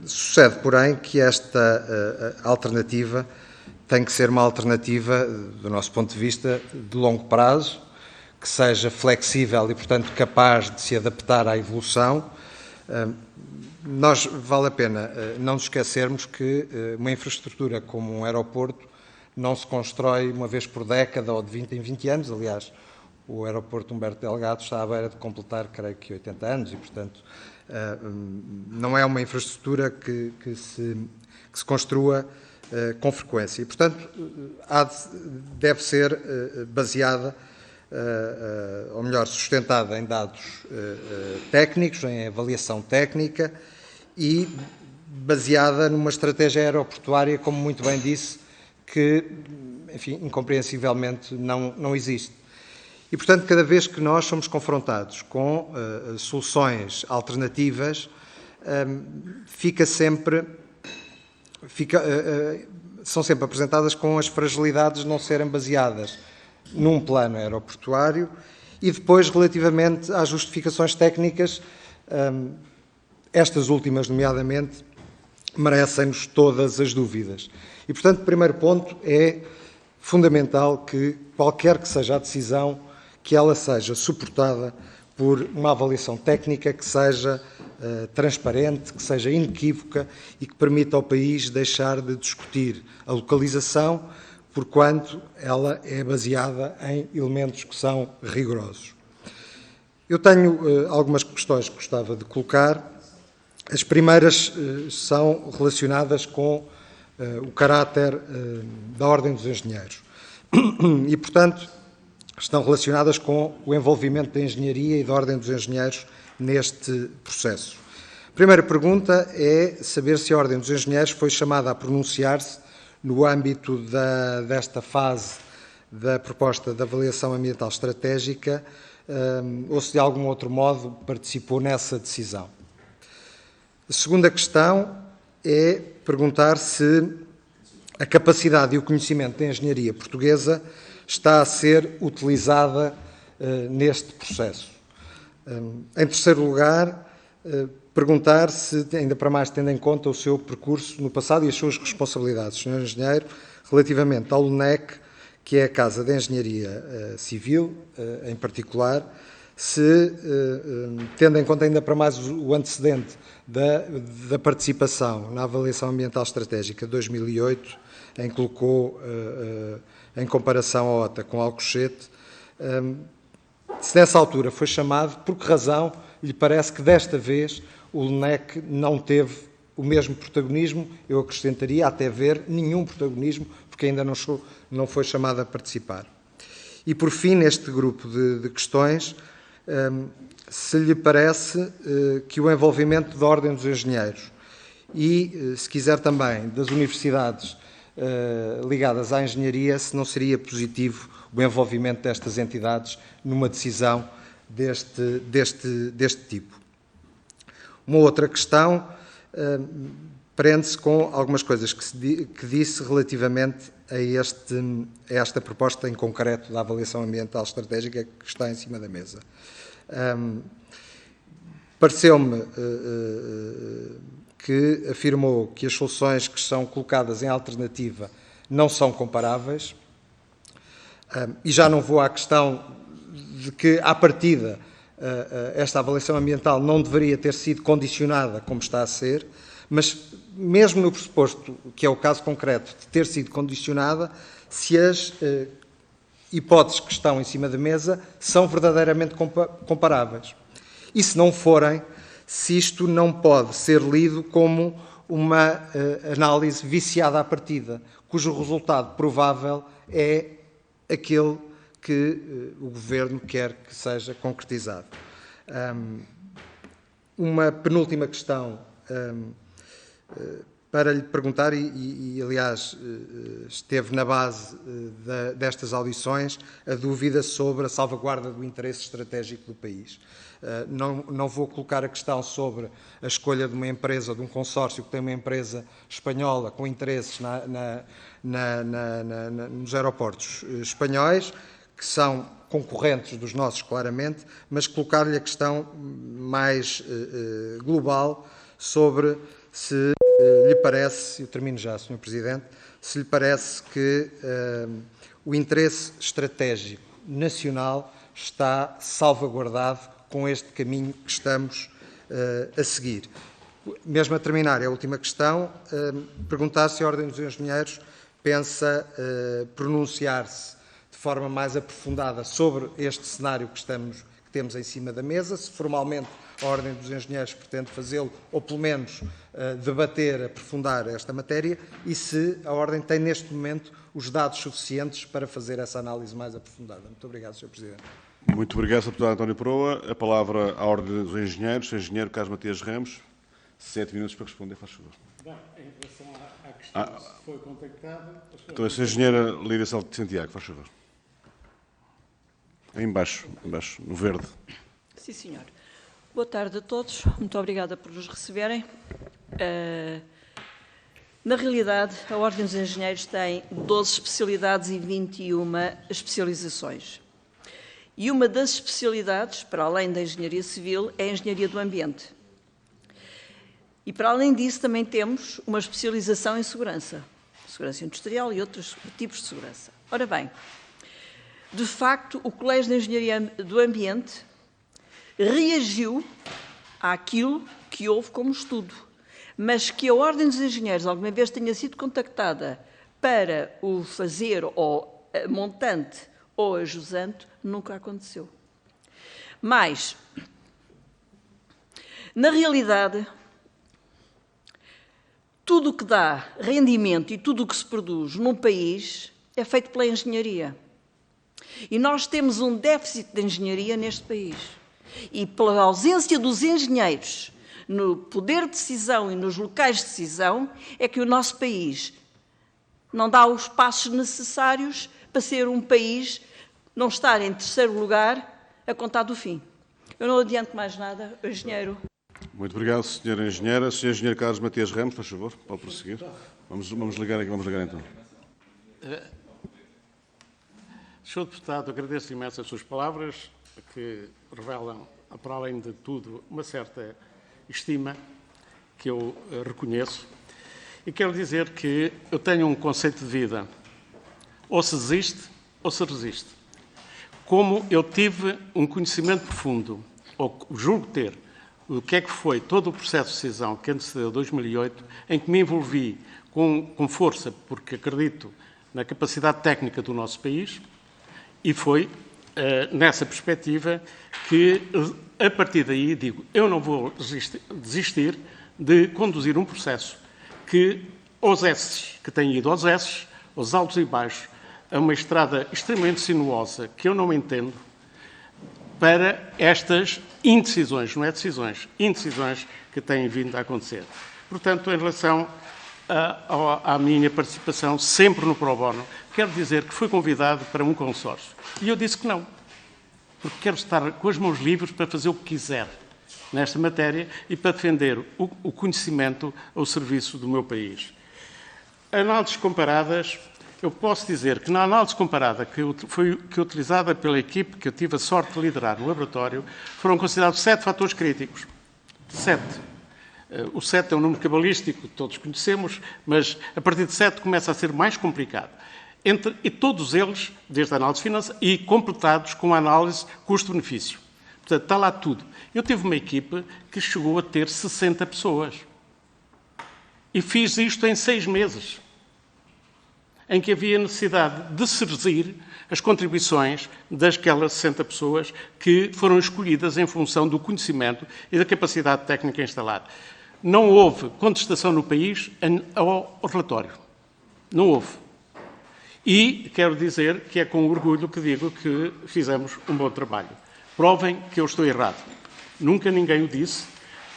Sucede, porém, que esta alternativa tem que ser uma alternativa, do nosso ponto de vista, de longo prazo, que seja flexível e, portanto, capaz de se adaptar à evolução. Vale a pena não nos esquecermos que uma infraestrutura como um aeroporto não se constrói uma vez por década ou de 20 em 20 anos. Aliás, o aeroporto Humberto Delgado está à beira de completar, creio que, 80 anos e, portanto, não é uma infraestrutura que se construa com frequência. E, portanto, deve ser baseada, ou melhor, sustentada em dados técnicos, em avaliação técnica e baseada numa estratégia aeroportuária, como muito bem disse, que, enfim, incompreensivelmente não existe. E, portanto, cada vez que nós somos confrontados com soluções alternativas, são sempre apresentadas com as fragilidades de não serem baseadas num plano aeroportuário e depois, relativamente às justificações técnicas, estas últimas, nomeadamente, merecem-nos todas as dúvidas. E, portanto, o primeiro ponto é fundamental que, qualquer que seja a decisão, que ela seja suportada por uma avaliação técnica que seja transparente, que seja inequívoca e que permita ao país deixar de discutir a localização, porquanto ela é baseada em elementos que são rigorosos. Eu tenho algumas questões que gostava de colocar. As primeiras são relacionadas com o caráter da Ordem dos Engenheiros e, portanto, estão relacionadas com o envolvimento da engenharia e da Ordem dos Engenheiros neste processo. A primeira pergunta é saber se a Ordem dos Engenheiros foi chamada a pronunciar-se no âmbito desta fase da proposta de avaliação ambiental estratégica ou se de algum outro modo participou nessa decisão. A segunda questão é perguntar se a capacidade e o conhecimento da engenharia portuguesa está a ser utilizada neste processo. Em terceiro lugar, perguntar se, ainda para mais tendo em conta o seu percurso no passado e as suas responsabilidades, Sr. Engenheiro, relativamente ao LUNEC, que é a Casa de Engenharia Civil, em particular, se, tendo em conta ainda para mais o antecedente da participação na avaliação ambiental estratégica de 2008, em que colocou, em comparação à OTA com Alcochete, se nessa altura foi chamado, por que razão lhe parece que desta vez o LUNEC não teve o mesmo protagonismo, eu acrescentaria até ver nenhum protagonismo, porque ainda não foi chamado a participar. E por fim, neste grupo de questões, se lhe parece que o envolvimento da Ordem dos Engenheiros e, se quiser também, das universidades ligadas à engenharia, se não seria positivo o envolvimento destas entidades numa decisão deste tipo. Uma outra questão prende-se com algumas coisas que disse relativamente a esta proposta em concreto da avaliação ambiental estratégica que está em cima da mesa. Pareceu-me que afirmou que as soluções que são colocadas em alternativa não são comparáveis. E já não vou à questão de que, à partida, esta avaliação ambiental não deveria ter sido condicionada como está a ser, mas mesmo no pressuposto, que é o caso concreto, de ter sido condicionada, se as hipóteses que estão em cima da mesa são verdadeiramente comparáveis. E se não forem, se isto não pode ser lido como uma análise viciada à partida, cujo resultado provável é aquele que o Governo quer que seja concretizado. Uma penúltima questão para lhe perguntar, aliás esteve na base destas audições, a dúvida sobre a salvaguarda do interesse estratégico do país. Não vou colocar a questão sobre a escolha de uma empresa ou de um consórcio que tem uma empresa espanhola com interesses nos aeroportos espanhóis, que são concorrentes dos nossos, claramente, mas colocar-lhe a questão mais global sobre se lhe parece, eu termino já, Sr. Presidente, se lhe parece que o interesse estratégico nacional está salvaguardado com este caminho que estamos a seguir. Mesmo a terminar, é a última questão, perguntar se a Ordem dos Engenheiros pensa pronunciar-se de forma mais aprofundada sobre este cenário que temos em cima da mesa, se formalmente a Ordem dos Engenheiros pretende fazê-lo, ou pelo menos debater, aprofundar esta matéria, e se a Ordem tem neste momento os dados suficientes para fazer essa análise mais aprofundada. Muito obrigado, Sr. Presidente. Muito obrigado, Sr. Deputado António Proa. A palavra à Ordem dos Engenheiros, Engenheiro Carlos Matias Ramos. 7 minutos para responder, faz favor. Bem, em relação à questão se foi contactada... Então, a Engenheira Lídia Santiago, faz favor. Aí embaixo, no verde. Sim, senhor. Boa tarde a todos. Muito obrigada por nos receberem. Na realidade, a Ordem dos Engenheiros tem 12 especialidades e 21 especializações. E uma das especialidades, para além da engenharia civil, é a engenharia do ambiente. E, para além disso, também temos uma especialização em segurança industrial e outros tipos de segurança. Ora bem, de facto, o Colégio de Engenharia do Ambiente reagiu àquilo que houve como estudo, mas que a Ordem dos Engenheiros alguma vez tenha sido contactada para o fazer ou a montante ou a jusante, nunca aconteceu. Mas, na realidade, tudo o que dá rendimento e tudo o que se produz num país é feito pela engenharia. E nós temos um déficit de engenharia neste país. E pela ausência dos engenheiros no poder de decisão e nos locais de decisão, é que o nosso país não dá os passos necessários para ser um país, não estar em terceiro lugar a contar do fim. Eu não adianto mais nada, engenheiro. Muito obrigado, Sra. Engenheira. Sr. Engenheiro Carlos Matias Ramos, faz favor, pode prosseguir. Vamos ligar então. Sr. Deputado, agradeço imenso as suas palavras, que revelam, para além de tudo, uma certa estima, que eu reconheço. E quero dizer que eu tenho um conceito de vida. Ou se desiste, ou se resiste. Como eu tive um conhecimento profundo, ou julgo ter, o que é que foi todo o processo de decisão que antecedeu 2008, em que me envolvi com força, porque acredito na capacidade técnica do nosso país, e foi nessa perspectiva que, a partir daí, digo, eu não vou desistir de conduzir um processo que, aos esses, que tem ido aos esses, aos altos e baixos, a uma estrada extremamente sinuosa, que eu não entendo, para estas indecisões, não é decisões, indecisões que têm vindo a acontecer. Portanto, em relação à minha participação, sempre no pro bono, quero dizer que fui convidado para um consórcio. E eu disse que não, porque quero estar com as mãos livres para fazer o que quiser nesta matéria e para defender o conhecimento ao serviço do meu país. Análises comparadas, eu posso dizer que na análise comparada que foi utilizada pela equipe que eu tive a sorte de liderar no laboratório, foram considerados 7 fatores críticos. 7. O 7 é um número cabalístico, todos conhecemos, mas a partir de 7 começa a ser mais complicado. E todos eles, desde a análise financeira, e completados com a análise custo-benefício. Portanto, está lá tudo. Eu tive uma equipe que chegou a ter 60 pessoas. E fiz isto em 6 meses, em que havia necessidade de seduzir as contribuições dasquelas 60 pessoas que foram escolhidas em função do conhecimento e da capacidade técnica instalada. Não houve contestação no país ao relatório. Não houve. E quero dizer que é com orgulho que digo que fizemos um bom trabalho. Provem que eu estou errado. Nunca ninguém o disse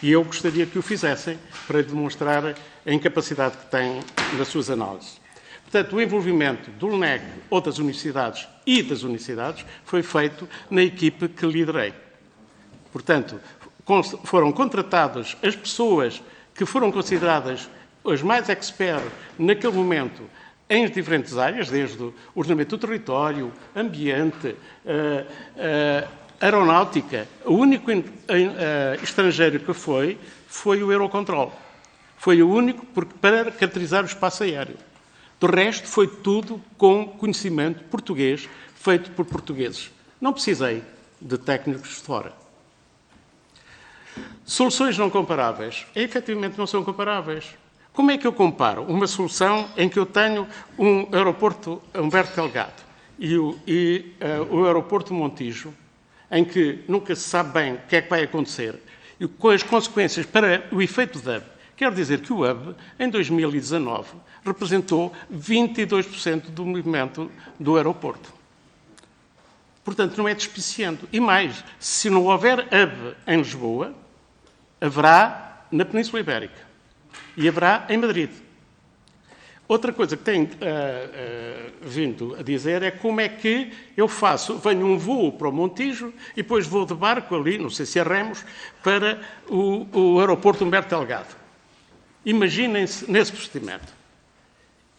e eu gostaria que o fizessem para demonstrar a incapacidade que têm nas suas análises. Portanto, o envolvimento do LNEC ou das universidades foi feito na equipe que liderei. Portanto, foram contratadas as pessoas que foram consideradas as mais expertas naquele momento em diferentes áreas, desde o ordenamento do território, ambiente, aeronáutica. O único estrangeiro que foi o Eurocontrol. Foi o único para caracterizar o espaço aéreo. Do resto, foi tudo com conhecimento português, feito por portugueses. Não precisei de técnicos de fora. Soluções não comparáveis. Efetivamente não são comparáveis. Como é que eu comparo uma solução em que eu tenho um aeroporto Humberto Delgado e o aeroporto Montijo, em que nunca se sabe bem o que é que vai acontecer, e com as consequências para o efeito do hub? Quero dizer que o hub, em 2019, representou 22% do movimento do aeroporto. Portanto, não é despiciente. E mais, se não houver hub em Lisboa, haverá na Península Ibérica e haverá em Madrid. Outra coisa que tenho vindo a dizer é como é que eu venho um voo para o Montijo e depois vou de barco ali, não sei se é remos, para o aeroporto Humberto Delgado. Imaginem-se nesse procedimento.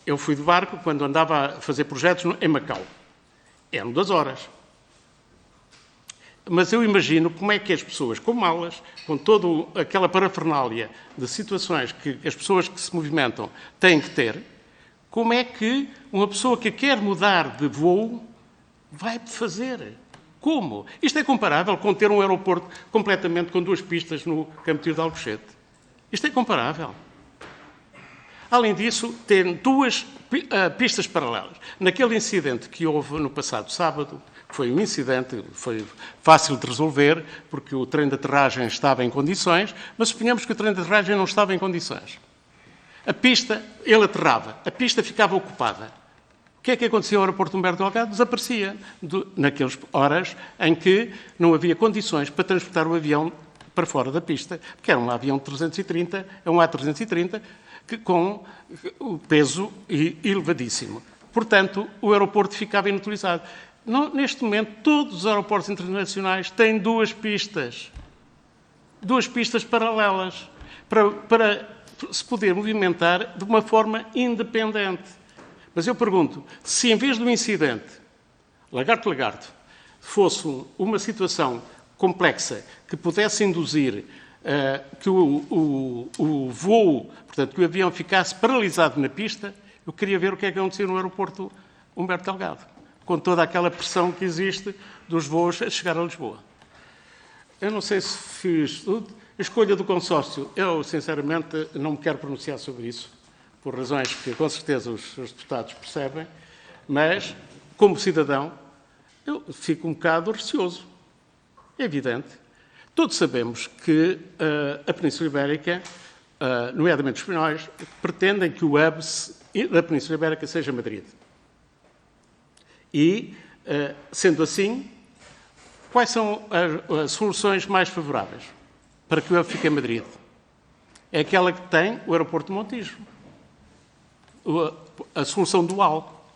Eu fui de barco quando andava a fazer projetos em Macau. Eram 2 horas. Mas eu imagino como é que as pessoas com malas, com toda aquela parafernália de situações que as pessoas que se movimentam têm que ter, como é que uma pessoa que quer mudar de voo vai fazer? Como? Isto é comparável com ter um aeroporto completamente com 2 pistas no Campo de Tiro de Alcochete. Isto é comparável. Além disso, tem 2 pistas paralelas. Naquele incidente que houve no passado sábado, foi um incidente, foi fácil de resolver, porque o trem de aterragem estava em condições, mas suponhamos que o trem de aterragem não estava em condições. A pista, ele aterrava, a pista ficava ocupada. O que é que acontecia ao aeroporto Humberto Delgado? Desaparecia naquelas horas em que não havia condições para transportar o avião para fora da pista, porque era um avião 330, é um A330, com o peso elevadíssimo. Portanto, o aeroporto ficava inutilizado. Neste momento, todos os aeroportos internacionais têm 2 pistas. 2 pistas paralelas para se poder movimentar de uma forma independente. Mas eu pergunto, se em vez do incidente, lagarto-lagarto, fosse uma situação complexa que pudesse induzir que o voo, portanto, que o avião ficasse paralisado na pista, eu queria ver o que é que acontecia no aeroporto Humberto Delgado, com toda aquela pressão que existe dos voos a chegar a Lisboa. Eu não sei se fiz tudo. A escolha do consórcio, eu, sinceramente, não me quero pronunciar sobre isso, por razões que, com certeza, os deputados percebem, mas, como cidadão, eu fico um bocado receoso. É evidente. Todos sabemos que a Península Ibérica, nomeadamente os espanhóis, pretendem que o hub da Península Ibérica seja Madrid. E, sendo assim, quais são as soluções mais favoráveis para que o hub fique em Madrid? É aquela que tem o aeroporto de Montijo. A solução dual.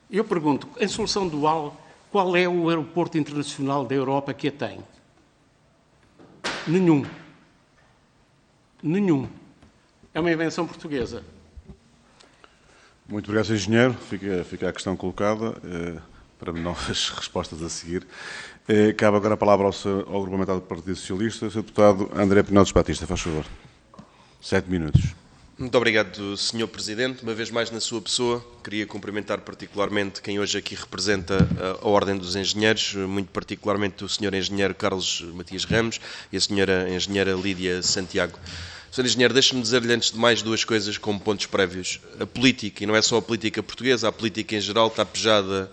Eu pergunto, em solução dual, qual é o aeroporto internacional da Europa que a tem? Nenhum. Nenhum. É uma invenção portuguesa. Muito obrigado, Sr. Engenheiro. Fica a questão colocada para novas respostas a seguir. Cabe agora a palavra ao Grupo Parlamentar do Partido Socialista, o Sr. Deputado André Pinhal dos Batista. Faz favor. 7 minutos. Muito obrigado, Sr. Presidente. Uma vez mais na sua pessoa, queria cumprimentar particularmente quem hoje aqui representa a Ordem dos Engenheiros, muito particularmente o Sr. Engenheiro Carlos Matias Ramos e a Sra. Engenheira Lídia Santiago. Sr. Engenheiro, deixe-me dizer-lhe antes de mais duas coisas como pontos prévios. A política, e não é só a política portuguesa, a política em geral está pejada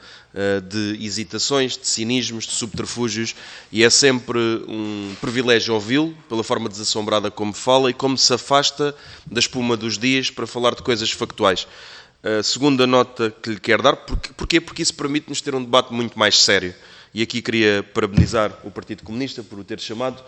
de hesitações, de cinismos, de subterfúgios, e é sempre um privilégio ouvi-lo, pela forma desassombrada como fala e como se afasta da espuma dos dias para falar de coisas factuais. A segunda nota que lhe quero dar, porquê? Porque isso permite-nos ter um debate muito mais sério. E aqui queria parabenizar o Partido Comunista por o ter chamado,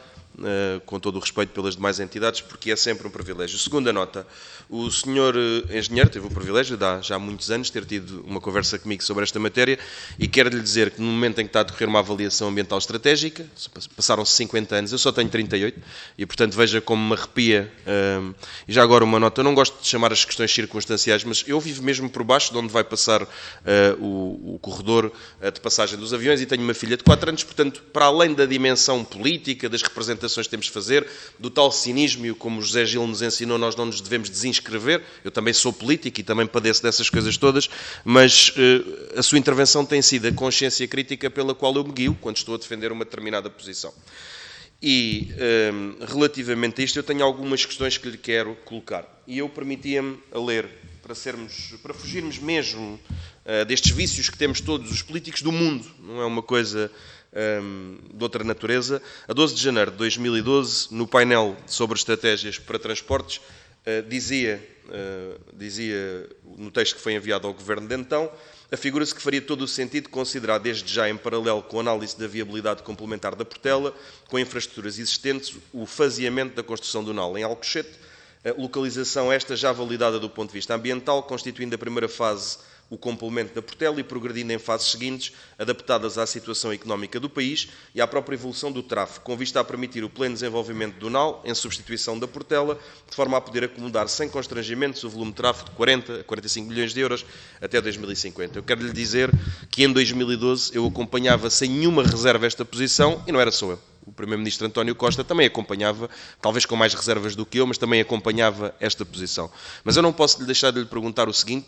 com todo o respeito pelas demais entidades, porque é sempre um privilégio. Segunda nota, o senhor engenheiro teve o privilégio, de já há muitos anos, ter tido uma conversa comigo sobre esta matéria e quero-lhe dizer que no momento em que está a decorrer uma avaliação ambiental estratégica, passaram-se 50 anos, eu só tenho 38, e portanto veja como me arrepia. E já agora uma nota, eu não gosto de chamar as questões circunstanciais, mas eu vivo mesmo por baixo de onde vai passar o corredor de passagem dos aviões e tenho uma filha de 4 anos, portanto, para além da dimensão política, das representações que temos de fazer, do tal cinismo, e como o José Gil nos ensinou, nós não nos devemos desinscrever. Eu também sou político e também padeço dessas coisas todas, mas a sua intervenção tem sido a consciência crítica pela qual eu me guio quando estou a defender uma determinada posição. E, relativamente a isto, eu tenho algumas questões que lhe quero colocar. E eu permitia-me a ler, para fugirmos mesmo destes vícios que temos todos os políticos do mundo, não é uma coisa de outra natureza. A 12 de janeiro de 2012, no painel sobre estratégias para transportes, dizia no texto que foi enviado ao Governo de então, afigura-se que faria todo o sentido considerar desde já em paralelo com a análise da viabilidade complementar da Portela, com infraestruturas existentes, o faseamento da construção do NAL em Alcochete, localização esta já validada do ponto de vista ambiental, constituindo a primeira fase o complemento da Portela e progredindo em fases seguintes, adaptadas à situação económica do país e à própria evolução do tráfego, com vista a permitir o pleno desenvolvimento do NAL, em substituição da Portela, de forma a poder acomodar sem constrangimentos o volume de tráfego de 40 a 45 milhões de euros até 2050. Eu quero lhe dizer que em 2012 eu acompanhava sem nenhuma reserva esta posição, e não era só eu. O Primeiro-Ministro António Costa também acompanhava, talvez com mais reservas do que eu, mas também acompanhava esta posição. Mas eu não posso deixar de lhe perguntar o seguinte,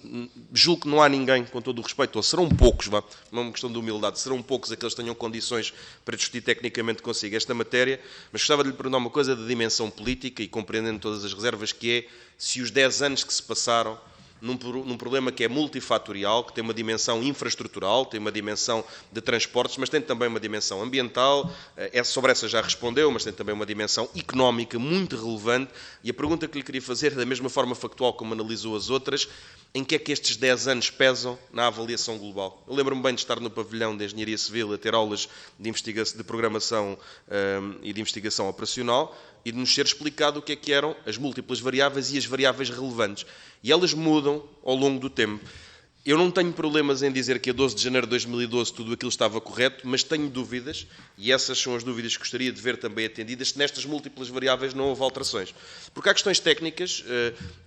julgo que não há ninguém, com todo o respeito, ou serão poucos, não é uma questão de humildade, serão poucos aqueles que tenham condições para discutir tecnicamente consigo esta matéria, mas gostava de lhe perguntar uma coisa de dimensão política e compreendendo todas as reservas, que é se os 10 anos que se passaram num problema que é multifatorial, que tem uma dimensão infraestrutural, tem uma dimensão de transportes, mas tem também uma dimensão ambiental, sobre essa já respondeu, mas tem também uma dimensão económica muito relevante, e a pergunta que lhe queria fazer, da mesma forma factual como analisou as outras, em que é que estes 10 anos pesam na avaliação global? Eu lembro-me bem de estar no pavilhão de Engenharia Civil a ter aulas de programação e de investigação operacional, e de nos ser explicado o que é que eram as múltiplas variáveis e as variáveis relevantes. E elas mudam ao longo do tempo. Eu não tenho problemas em dizer que a 12 de janeiro de 2012 tudo aquilo estava correto, mas tenho dúvidas, e essas são as dúvidas que gostaria de ver também atendidas, se nestas múltiplas variáveis não houve alterações. Porque há questões técnicas,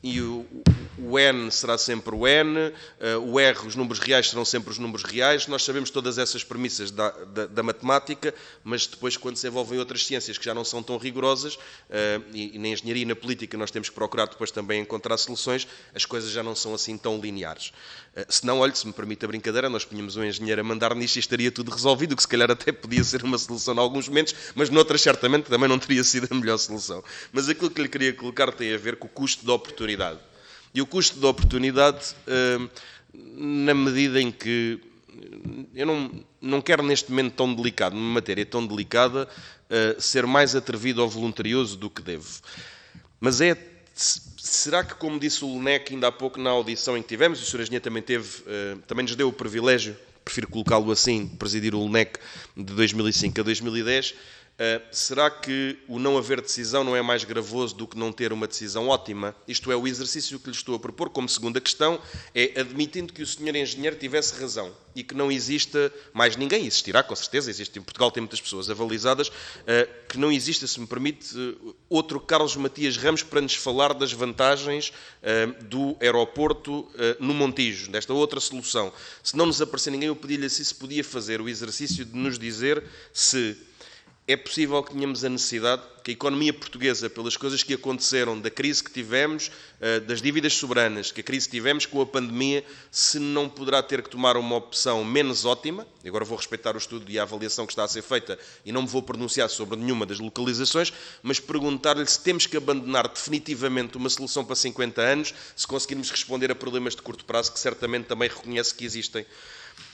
e o N será sempre o N, o R, os números reais serão sempre os números reais, nós sabemos todas essas premissas da matemática, mas depois quando se envolvem outras ciências que já não são tão rigorosas, e na engenharia e na política nós temos que procurar depois também encontrar soluções, as coisas já não são assim tão lineares. Se não, olhe, se me permite a brincadeira, nós punhamos um engenheiro a mandar nisto e estaria tudo resolvido, que se calhar até podia ser uma solução em alguns momentos, mas noutras certamente também não teria sido a melhor solução. Mas aquilo que lhe queria colocar tem a ver com o custo da oportunidade. E o custo da oportunidade, na medida em que eu não quero neste momento tão delicado, numa matéria tão delicada, ser mais atrevido ou voluntarioso do que devo. Mas será que, como disse o LNEC ainda há pouco na audição em que tivemos, o Sr. Engenheiro também nos deu o privilégio, prefiro colocá-lo assim, de presidir o LNEC de 2005 a 2010, será que o não haver decisão não é mais gravoso do que não ter uma decisão ótima? Isto é, o exercício que lhe estou a propor como segunda questão é, admitindo que o Sr. Engenheiro tivesse razão e que não exista mais ninguém, existirá com certeza, existe em Portugal, tem muitas pessoas avalizadas, que não exista, se me permite, outro Carlos Matias Ramos para nos falar das vantagens do aeroporto no Montijo, desta outra solução. Se não nos aparecer ninguém, eu pedi-lhe assim se podia fazer o exercício de nos dizer se é possível que tenhamos a necessidade que a economia portuguesa, pelas coisas que aconteceram, da crise que tivemos, das dívidas soberanas, que a crise que tivemos com a pandemia, se não poderá ter que tomar uma opção menos ótima. Agora vou respeitar o estudo e a avaliação que está a ser feita e não me vou pronunciar sobre nenhuma das localizações, mas perguntar-lhe se temos que abandonar definitivamente uma solução para 50 anos, se conseguirmos responder a problemas de curto prazo, que certamente também reconhece que existem.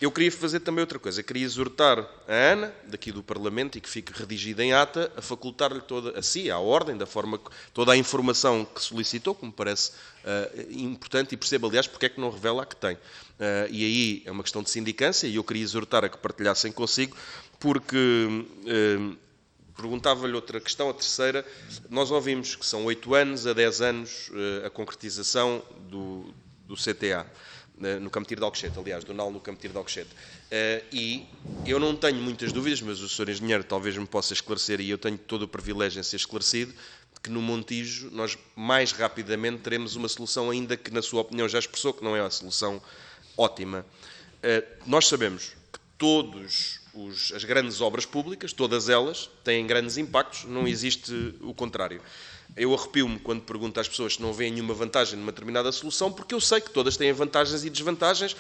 Eu queria fazer também outra coisa. Queria exortar a Ana, daqui do Parlamento, e que fique redigida em ata, a facultar-lhe toda, a si, à ordem, da forma, toda a informação que solicitou, que me parece importante, e perceba, aliás, porque é que não revela a que tem. E aí é uma questão de sindicância, e eu queria exortar a que partilhassem consigo, porque perguntava-lhe outra questão, a terceira. Nós ouvimos que são 8 anos a 10 anos a concretização do CTA. No Campo de Tiro de Alcochete, aliás, do NAL no Campo de Tiro de Alcochete. E eu não tenho muitas dúvidas, mas o Sr. Engenheiro talvez me possa esclarecer, e eu tenho todo o privilégio em ser esclarecido, que no Montijo nós mais rapidamente teremos uma solução, ainda que na sua opinião já expressou que não é a solução ótima. Nós sabemos que as grandes obras públicas, todas elas, têm grandes impactos, não existe o contrário. Eu arrepio-me quando pergunto às pessoas se não veem nenhuma vantagem numa determinada solução, porque eu sei que todas têm vantagens e desvantagens,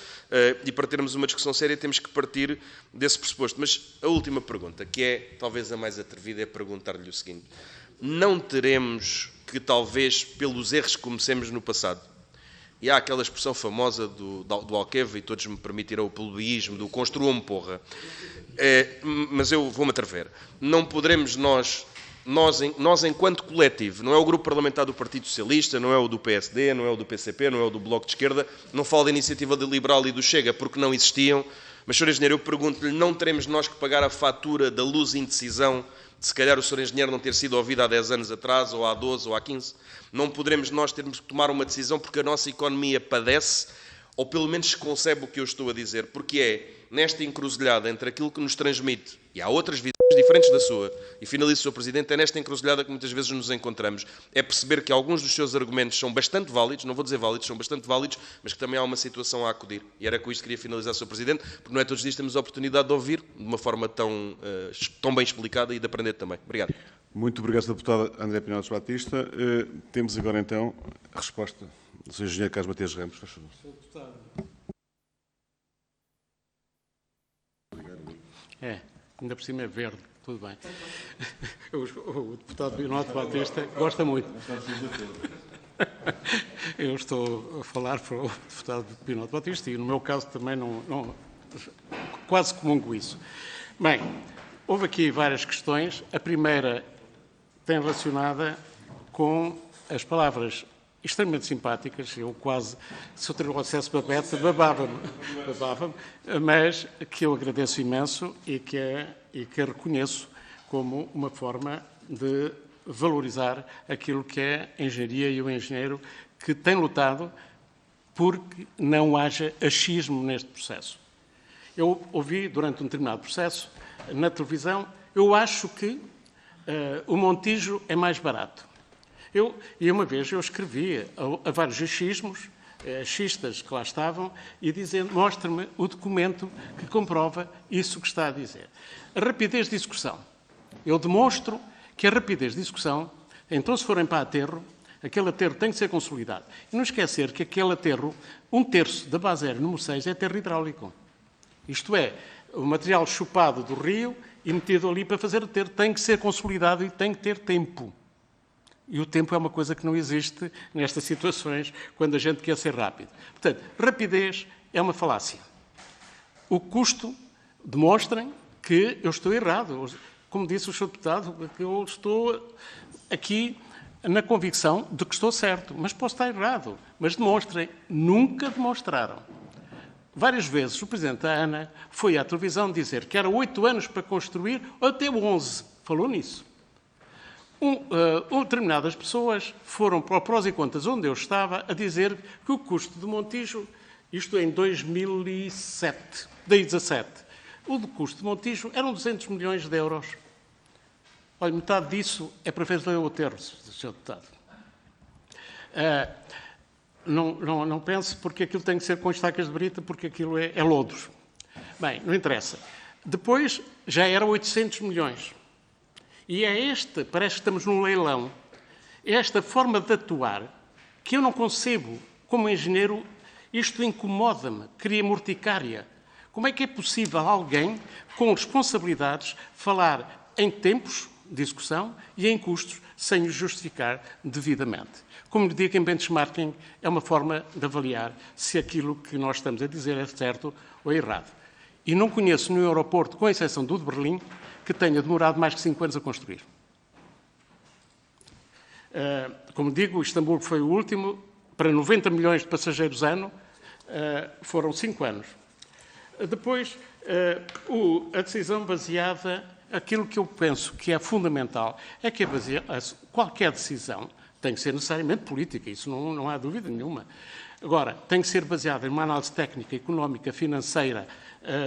e para termos uma discussão séria temos que partir desse pressuposto. Mas a última pergunta, que é talvez a mais atrevida, é perguntar-lhe o seguinte: não teremos que talvez pelos erros que comecemos no passado? E há aquela expressão famosa do Alqueva, e todos me permitirão o plebeísmo, do construam-me porra. Mas eu vou-me atrever. Não poderemos nós enquanto coletivo, não é o grupo parlamentar do Partido Socialista, não é o do PSD, não é o do PCP, não é o do Bloco de Esquerda, não falo da Iniciativa Liberal e do Chega, porque não existiam, mas, Sr. Engenheiro, eu pergunto-lhe, não teremos nós que pagar a fatura da luz e indecisão de se calhar o Sr. Engenheiro não ter sido ouvido há 10 anos atrás, ou há 12, ou há 15? Não poderemos nós termos que tomar uma decisão porque a nossa economia padece, ou pelo menos se concebe o que eu estou a dizer, porque é nesta encruzilhada entre aquilo que nos transmite, e há outras visões diferentes da sua, e finalizo, Sr. Presidente, é nesta encruzilhada que muitas vezes nos encontramos, é perceber que alguns dos seus argumentos são bastante válidos, não vou dizer válidos, são bastante válidos, mas que também há uma situação a acudir. E era com isto que queria finalizar, Sr. Presidente, porque não é todos os dias que temos a oportunidade de ouvir de uma forma tão bem explicada e de aprender também. Obrigado. Muito obrigado, Sr. Deputado André Pinhal Batista. Temos agora, então, a resposta do Sr. Engenheiro Carlos Matias Ramos. Faz favor. Sr. Deputado. Ainda por cima é verde, tudo bem. O deputado Pinote Batista gosta muito. Eu estou a falar para o deputado Pinote Batista e, no meu caso, também quase comungo isso. Bem, houve aqui várias questões. A primeira tem relacionada com as palavras extremamente simpáticas, eu quase, se eu trouxesse babete, babava-me, mas que eu agradeço imenso e que reconheço como uma forma de valorizar aquilo que é a engenharia e o engenheiro que tem lutado porque não haja achismo neste processo. Eu ouvi, durante um determinado processo, na televisão, eu acho que o Montijo é mais barato. E uma vez eu escrevi a vários achistas que lá estavam, e dizendo, mostre-me o documento que comprova isso que está a dizer. A rapidez de execução. Eu demonstro que a rapidez de execução, então se forem para aterro, aquele aterro tem que ser consolidado. E não esquecer que aquele aterro, 1/3 da base aérea número 6 é aterro hidráulico. Isto é, o material chupado do rio e metido ali para fazer aterro tem que ser consolidado e tem que ter tempo. E o tempo é uma coisa que não existe nestas situações, quando a gente quer ser rápido. Portanto, rapidez é uma falácia. O custo, demonstrem que eu estou errado. Como disse o Sr. Deputado, que eu estou aqui na convicção de que estou certo, mas posso estar errado. Mas demonstrem. Nunca demonstraram. Várias vezes o Presidente da ANA foi à televisão dizer que era 8 anos para construir, até 11. Falou nisso. Determinadas pessoas foram para o prós e contras onde eu estava a dizer que o custo de Montijo, isto em 2017, o custo de Montijo eram 200 milhões de euros. Olha, metade disso é para fazer o aterro, Sr. Deputado. Não pense porque aquilo tem que ser com estacas de brita, porque aquilo é lodos. Bem, não interessa. Depois já era 800 milhões. E parece que estamos num leilão, esta forma de atuar que eu não concebo como engenheiro, isto incomoda-me, cria-me urticária. Como é que é possível alguém com responsabilidades falar em tempos de execução e em custos sem os justificar devidamente? Como lhe digo, em benchmarking é uma forma de avaliar se aquilo que nós estamos a dizer é certo ou errado. E não conheço nenhum aeroporto, com exceção do de Berlim, que tenha demorado mais de 5 anos a construir. Como digo, Istambul foi o último, para 90 milhões de passageiros ano, foram 5 anos. Depois, a decisão baseada, aquilo que eu penso que é fundamental, é que qualquer decisão tem que ser necessariamente política, isso não há dúvida nenhuma. Agora, tem que ser baseada em uma análise técnica, económica, financeira,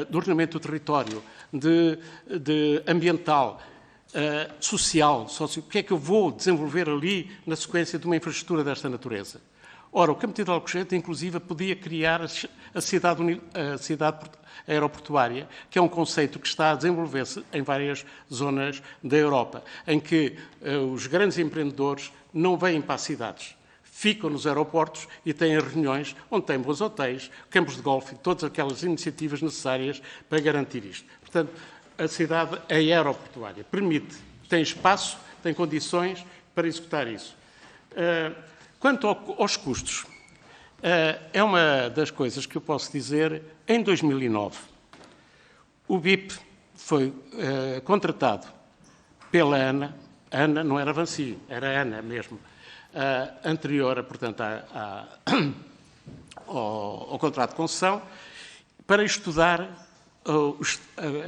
de ordenamento do território, de ambiental, social, o que é que eu vou desenvolver ali na sequência de uma infraestrutura desta natureza. Ora, o Campo de Alcochete, inclusive, podia criar a cidade aeroportuária, que é um conceito que está a desenvolver-se em várias zonas da Europa, em que os grandes empreendedores não vêm para as cidades, ficam nos aeroportos e têm reuniões onde têm bons hotéis, campos de golfe e todas aquelas iniciativas necessárias para garantir isto. Portanto, a cidade aeroportuária permite, tem espaço, tem condições para executar isso. Quanto aos custos, é uma das coisas que eu posso dizer. Em 2009, o BIP foi contratado pela ANA. ANA não era Vancy, era ANA mesmo, anterior, portanto, ao contrato de concessão, para estudar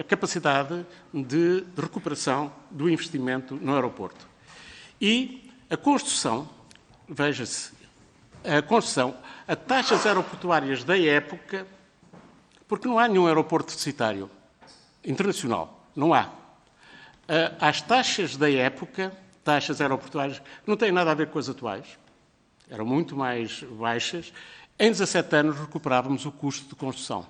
a capacidade de recuperação do investimento no aeroporto. E a construção, veja-se, a taxas aeroportuárias da época, porque não há nenhum aeroporto deficitário internacional, não há. As taxas da época, taxas aeroportuárias, não têm nada a ver com as atuais, eram muito mais baixas. Em 17 anos recuperávamos o custo de construção.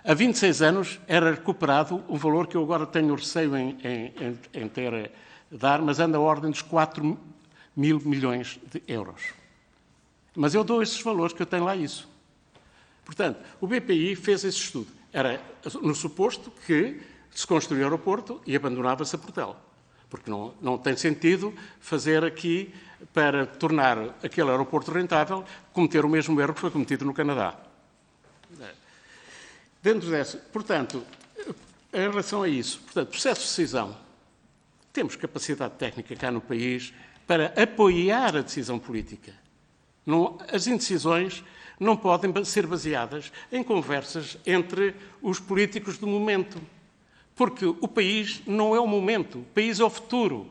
Há 26 anos era recuperado um valor que eu agora tenho receio em ter dar, mas anda a ordem dos 4 mil milhões de euros. Mas eu dou esses valores, que eu tenho lá isso. Portanto, o BPI fez esse estudo. Era no suposto que se construía o aeroporto e abandonava-se a Portela. Porque não tem sentido fazer aqui, para tornar aquele aeroporto rentável, cometer o mesmo erro que foi cometido no Canadá. Dentro dessa, portanto, em relação a isso, portanto, processo de decisão, temos capacidade técnica cá no país para apoiar a decisão política. As indecisões não podem ser baseadas em conversas entre os políticos do momento, porque o país não é o momento, o país é o futuro.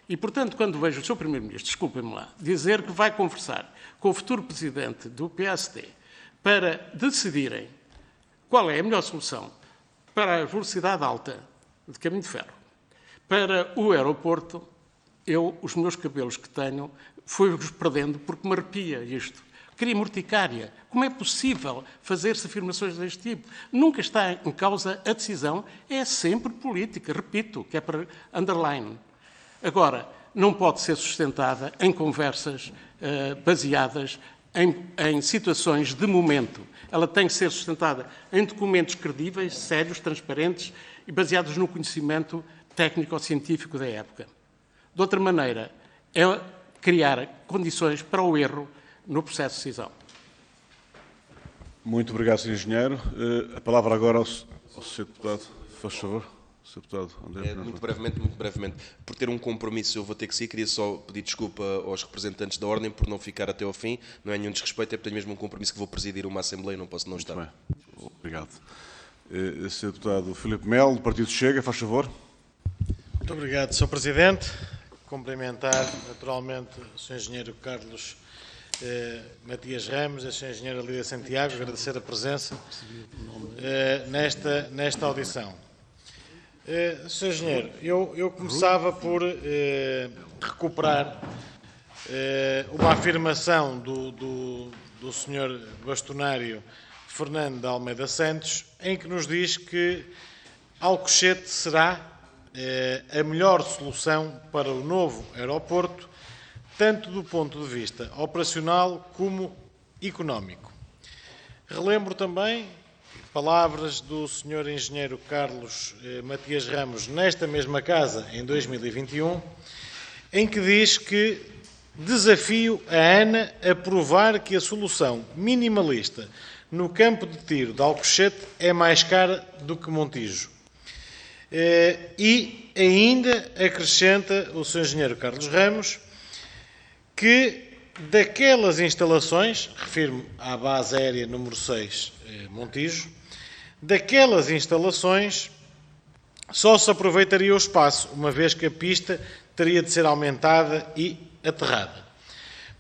E, portanto, quando vejo o Sr. Primeiro-Ministro, desculpem-me lá, dizer que vai conversar com o futuro Presidente do PSD para decidirem qual é a melhor solução para a velocidade alta de caminho de ferro, para o aeroporto, os meus cabelos que tenho, fui-os perdendo porque me arrepia isto. Cria-me urticária. Como é possível fazer-se afirmações deste tipo? Nunca está em causa a decisão, é sempre política, repito, que é para underline. Agora, não pode ser sustentada em conversas baseadas em situações de momento. Ela tem que ser sustentada em documentos credíveis, sérios, transparentes e baseados no conhecimento técnico-científico da época. De outra maneira, é criar condições para o erro no processo de decisão. Muito obrigado, Sr. Engenheiro. A palavra agora ao Sr. Deputado. Faz favor. Sr. Deputado André. Muito brevemente. Por ter um compromisso, eu vou ter que sair. Queria só pedir desculpa aos representantes da Ordem por não ficar até ao fim. Não é nenhum desrespeito, é porque tenho mesmo um compromisso que vou presidir uma Assembleia e não posso não estar. Muito bem. Obrigado. Sr. Deputado Filipe Melo, do Partido Chega, faz favor. Muito obrigado, Sr. Presidente. Cumprimentar, naturalmente, o Sr. Engenheiro Carlos Matias Ramos e a Sra. Engenheira Lídia Santiago, agradecer a presença nesta audição. Sr. Engenheiro, eu começava por recuperar uma afirmação do Sr. Bastonário Fernando de Almeida Santos, em que nos diz que Alcochete será a melhor solução para o novo aeroporto, tanto do ponto de vista operacional como económico. Relembro também palavras do Sr. Engenheiro Carlos Matias Ramos, nesta mesma casa, em 2021, em que diz que desafio a ANA a provar que a solução minimalista no campo de tiro de Alcochete é mais cara do que Montijo. E ainda acrescenta o Sr. Engenheiro Carlos Ramos que daquelas instalações, refiro-me à base aérea número 6, Montijo, daquelas instalações só se aproveitaria o espaço, uma vez que a pista teria de ser aumentada e aterrada.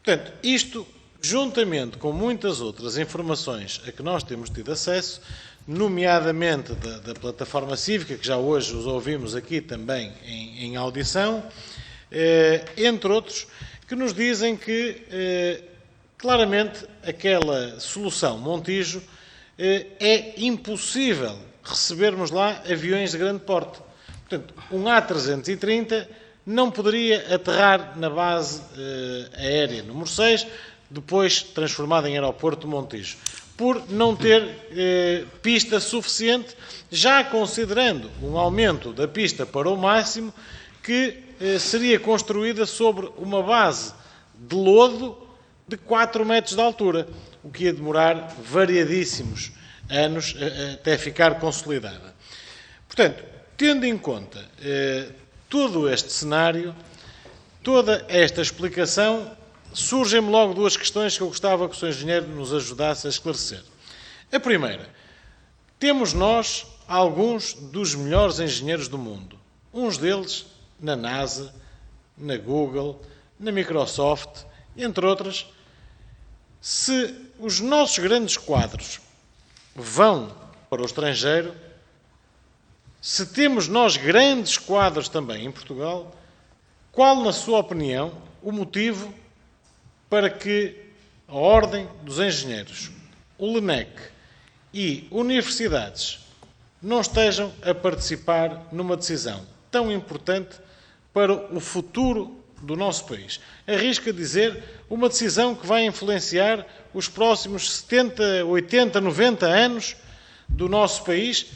Portanto, isto, juntamente com muitas outras informações a que nós temos tido acesso, nomeadamente da plataforma cívica, que já hoje os ouvimos aqui também em audição, entre outros, que nos dizem que, claramente, aquela solução Montijo é impossível recebermos lá aviões de grande porte. Portanto, um A330 não poderia aterrar na base aérea número 6, depois transformada em aeroporto Montijo, por não ter pista suficiente, já considerando um aumento da pista para o máximo, que seria construída sobre uma base de lodo de 4 metros de altura, o que ia demorar variadíssimos anos até ficar consolidada. Portanto, tendo em conta todo este cenário, toda esta explicação, surgem-me logo duas questões que eu gostava que o Sr. Engenheiro nos ajudasse a esclarecer. A primeira, temos nós alguns dos melhores engenheiros do mundo, uns deles na NASA, na Google, na Microsoft, entre outras. Se os nossos grandes quadros vão para o estrangeiro, se temos nós grandes quadros também em Portugal, qual, na sua opinião, o motivo para que a Ordem dos Engenheiros, o LENEC e universidades não estejam a participar numa decisão tão importante para o futuro do nosso país? Arrisco a dizer, uma decisão que vai influenciar os próximos 70, 80, 90 anos do nosso país,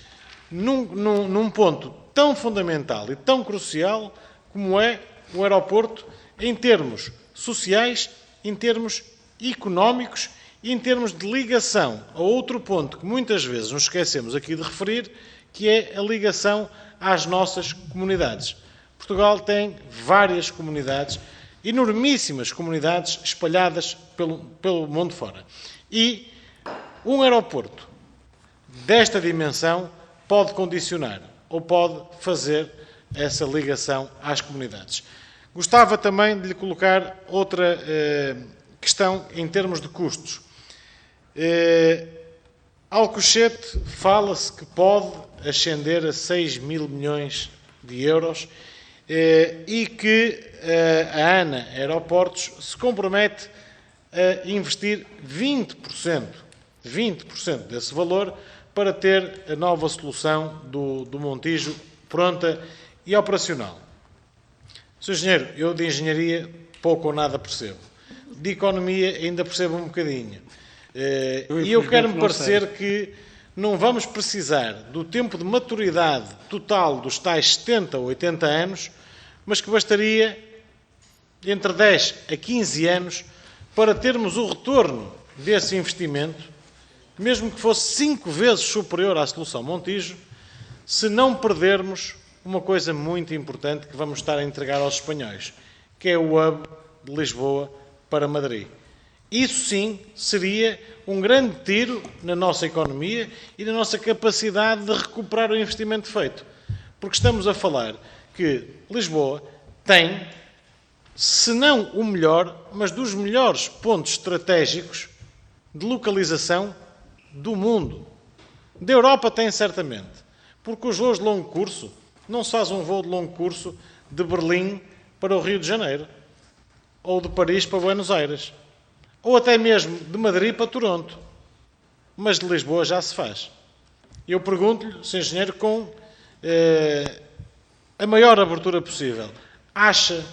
num ponto tão fundamental e tão crucial como é o aeroporto, em termos sociais, em termos económicos e em termos de ligação a outro ponto que muitas vezes nos esquecemos aqui de referir, que é a ligação às nossas comunidades. Portugal tem várias comunidades, enormíssimas comunidades espalhadas pelo mundo fora. E um aeroporto desta dimensão pode condicionar ou pode fazer essa ligação às comunidades. Gostava também de lhe colocar outra questão em termos de custos. Alcochete fala-se que pode ascender a 6 mil milhões de euros e que a ANA Aeroportos se compromete a investir 20% desse valor para ter a nova solução do Montijo pronta e operacional. Sr. Engenheiro, eu de engenharia pouco ou nada percebo. De economia ainda percebo um bocadinho. E eu quero-me parecer que não vamos precisar do tempo de maturidade total dos tais 70 ou 80 anos, mas que bastaria entre 10 a 15 anos para termos o retorno desse investimento, mesmo que fosse 5 vezes superior à solução Montijo, se não perdermos uma coisa muito importante que vamos estar a entregar aos espanhóis, que é o hub de Lisboa para Madrid. Isso sim seria um grande tiro na nossa economia e na nossa capacidade de recuperar o investimento feito. Porque estamos a falar que Lisboa tem, se não o melhor, mas dos melhores pontos estratégicos de localização do mundo. Da Europa tem certamente, porque os voos de longo curso, não se faz um voo de longo curso de Berlim para o Rio de Janeiro, ou de Paris para Buenos Aires, ou até mesmo de Madrid para Toronto, mas de Lisboa já se faz. Eu pergunto-lhe, Sr. Engenheiro, com a maior abertura possível. Acha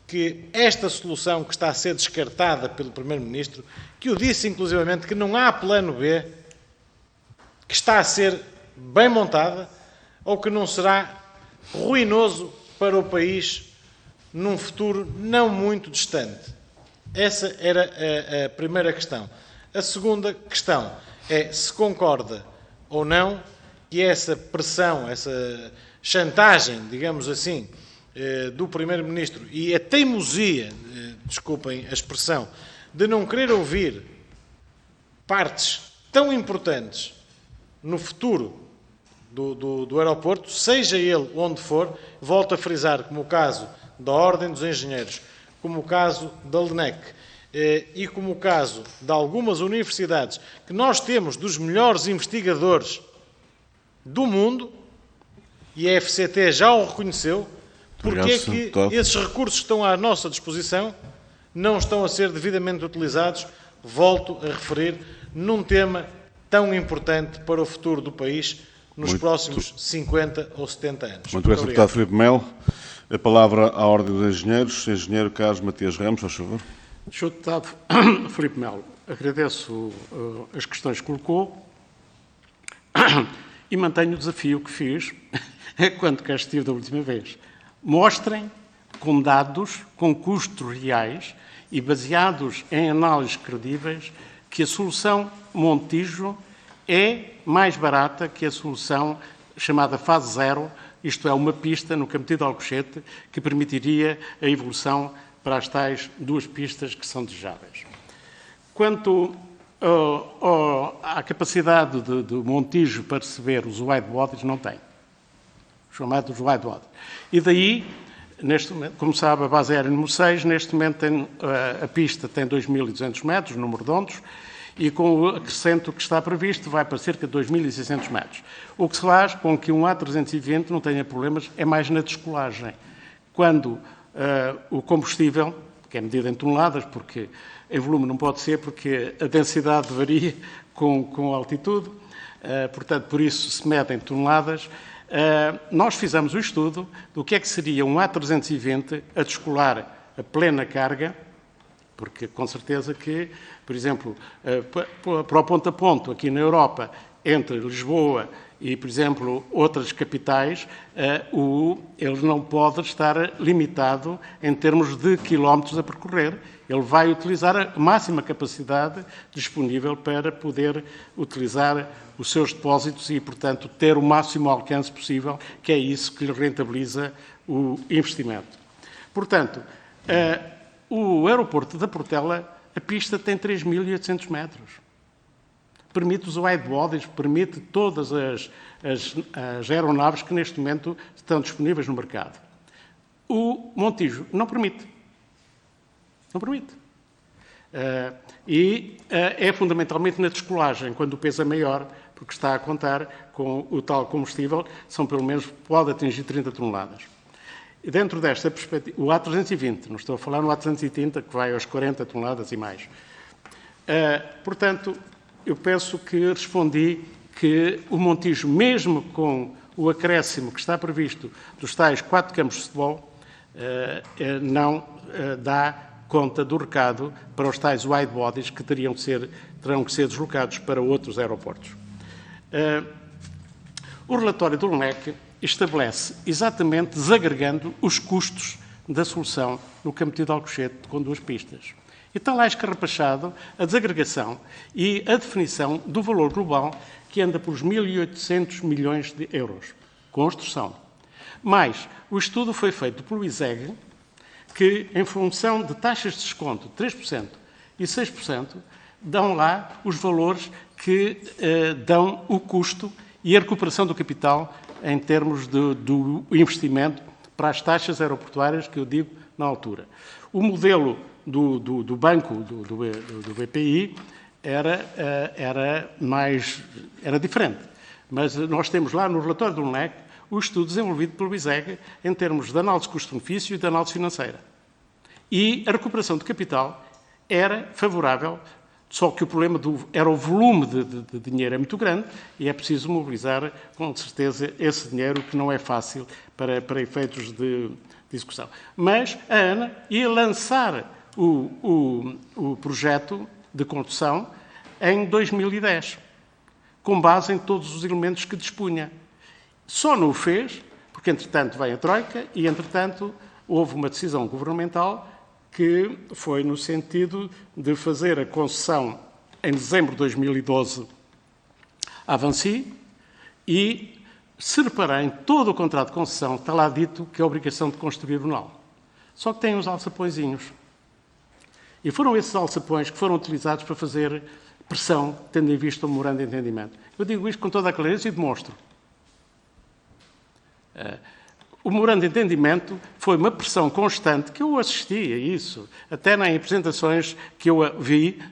que esta solução que está a ser descartada pelo Primeiro-Ministro, que o disse inclusivamente que não há plano B, que está a ser bem montada, ou que não será ruinoso para o país num futuro não muito distante? Essa era a primeira questão. A segunda questão é se concorda ou não que essa pressão, essa chantagem, digamos assim, do Primeiro-Ministro e a teimosia, desculpem a expressão, de não querer ouvir partes tão importantes no futuro do aeroporto, seja ele onde for, volto a frisar, como o caso da Ordem dos Engenheiros, como o caso da LNEC e como o caso de algumas universidades, que nós temos dos melhores investigadores do mundo, e a FCT já o reconheceu, porque é que esses recursos que estão à nossa disposição não estão a ser devidamente utilizados, volto a referir, num tema tão importante para o futuro do país nos próximos 50 ou 70 anos. Muito obrigado, deputado Filipe Melo. A palavra à Ordem dos Engenheiros. Engenheiro Carlos Matias Ramos, faz favor. Sr. Deputado Filipe Melo, agradeço as questões que colocou e mantenho o desafio que fiz quando cá estive da última vez. Mostrem com dados, com custos reais e baseados em análises credíveis que a solução Montijo é mais barata que a solução chamada fase zero, isto é, uma pista no Campeão de Alcochete que permitiria a evolução para as tais duas pistas que são desejáveis. Quanto à capacidade do Montijo para receber os wide bodies, não tem. Os chamados wide bodies. E daí, neste momento, como sabe, a base aérea número 6, neste momento a pista tem 2.200 metros, número redondos, e com o acrescento que está previsto vai para cerca de 2.600 metros. O que se faz com que um A320 não tenha problemas é mais na descolagem. Quando o combustível, que é medido em toneladas, porque em volume não pode ser, porque a densidade varia com a altitude, portanto, por isso se mede em toneladas. Nós fizemos o estudo do que é que seria um A320 a descolar a plena carga, porque com certeza que, por exemplo, para o ponto a ponto, aqui na Europa, entre Lisboa e, por exemplo, outras capitais, ele não pode estar limitado em termos de quilómetros a percorrer. Ele vai utilizar a máxima capacidade disponível para poder utilizar os seus depósitos e, portanto, ter o máximo alcance possível, que é isso que lhe rentabiliza o investimento. Portanto, o aeroporto da Portela, a pista tem 3.800 metros. Permite os wide bodies, permite todas as aeronaves que neste momento estão disponíveis no mercado. O Montijo não permite. Não permite. É fundamentalmente na descolagem, quando o peso é maior, porque está a contar com o tal combustível, pode atingir 30 toneladas. E dentro desta perspectiva, o A320, não estou a falar no A330, que vai aos 40 toneladas e mais. Portanto, eu penso que respondi que o Montijo, mesmo com o acréscimo que está previsto dos tais 4 campos de futebol, não dá conta do recado para os tais wide bodies que terão que ser deslocados para outros aeroportos. O relatório do LNEC estabelece exatamente desagregando os custos da solução no Campeão de Alcochete com 2 pistas. E está lá escarrapachado a desagregação e a definição do valor global que anda por 1.800 milhões de euros. Construção. Mas o estudo foi feito pelo ISEG, que, em função de taxas de desconto de 3% e 6%, dão lá os valores que dão o custo e a recuperação do capital em termos do investimento para as taxas aeroportuárias que eu digo na altura. O modelo do banco, do BPI, era diferente. Mas nós temos lá no relatório do LNEC o estudo desenvolvido pelo ISEG em termos de análise de custo-benefício e de análise financeira. E a recuperação de capital era favorável Só que o problema era o volume de dinheiro é muito grande e é preciso mobilizar, com certeza, esse dinheiro que não é fácil para efeitos de execução. Mas a ANA ia lançar o projeto de condução em 2010, com base em todos os elementos que dispunha. Só não o fez, porque, entretanto, veio a Troika e, entretanto, houve uma decisão governamental que foi no sentido de fazer a concessão em dezembro de 2012 à Vinci e se repararem, todo o contrato de concessão está lá dito que é a obrigação de construir o nó. Só que tem uns alçapõezinhos. E foram esses alçapões que foram utilizados para fazer pressão, tendo em vista o memorando de entendimento. Eu digo isto com toda a clareza e demonstro. O memorando de entendimento foi uma pressão constante, que eu assisti a isso, até em apresentações que eu vi,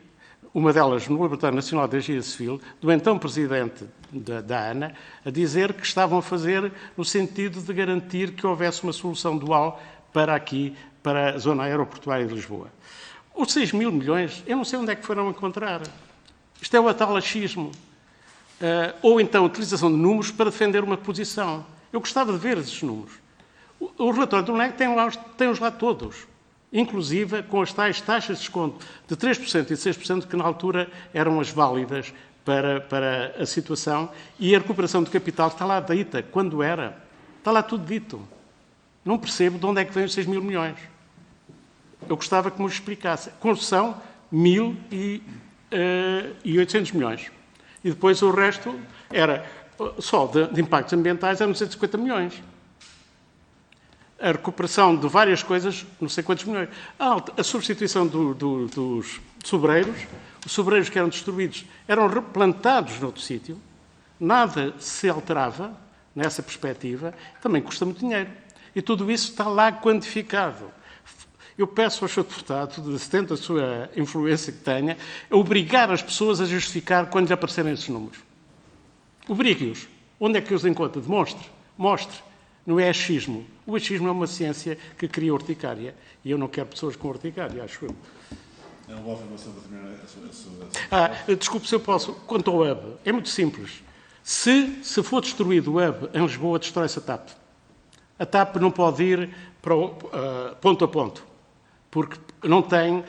uma delas no Laboratório Nacional de Engenharia Civil, do então presidente da ANA, a dizer que estavam a fazer no sentido de garantir que houvesse uma solução dual para aqui, para a zona aeroportuária de Lisboa. Os 6 mil milhões, eu não sei onde é que foram encontrar. Isto é o tal achismo. Ou então a utilização de números para defender uma posição. Eu gostava de ver esses números. O relatório do NEC tem-os lá todos, inclusive com as tais taxas de desconto de 3% e 6%, que na altura eram as válidas para a situação, e a recuperação de capital está lá dita, quando era. Está lá tudo dito. Não percebo de onde é que vêm os 6 mil milhões. Eu gostava que me explicasse. Construção, 1.800 milhões. E depois o resto era, só de impactos ambientais, eram 250 milhões. A recuperação de várias coisas, não sei quantos milhões. A substituição dos sobreiros, os sobreiros que eram destruídos eram replantados noutro sítio, nada se alterava nessa perspectiva, também custa muito dinheiro. E tudo isso está lá quantificado. Eu peço ao Sr. Deputado, tendo a sua influência que tenha, a obrigar as pessoas a justificar quando lhe aparecerem esses números. Obrigue-os. Onde é que os encontra? Demonstre. Mostre. Não é achismo. O achismo é uma ciência que cria urticária. E eu não quero pessoas com urticária, acho eu. É uma afirmação para terminar a sua... Desculpe se eu posso. Quanto ao hub, é muito simples. Se for destruído o hub em Lisboa, destrói-se a TAP. A TAP não pode ir para ponto a ponto, porque não tem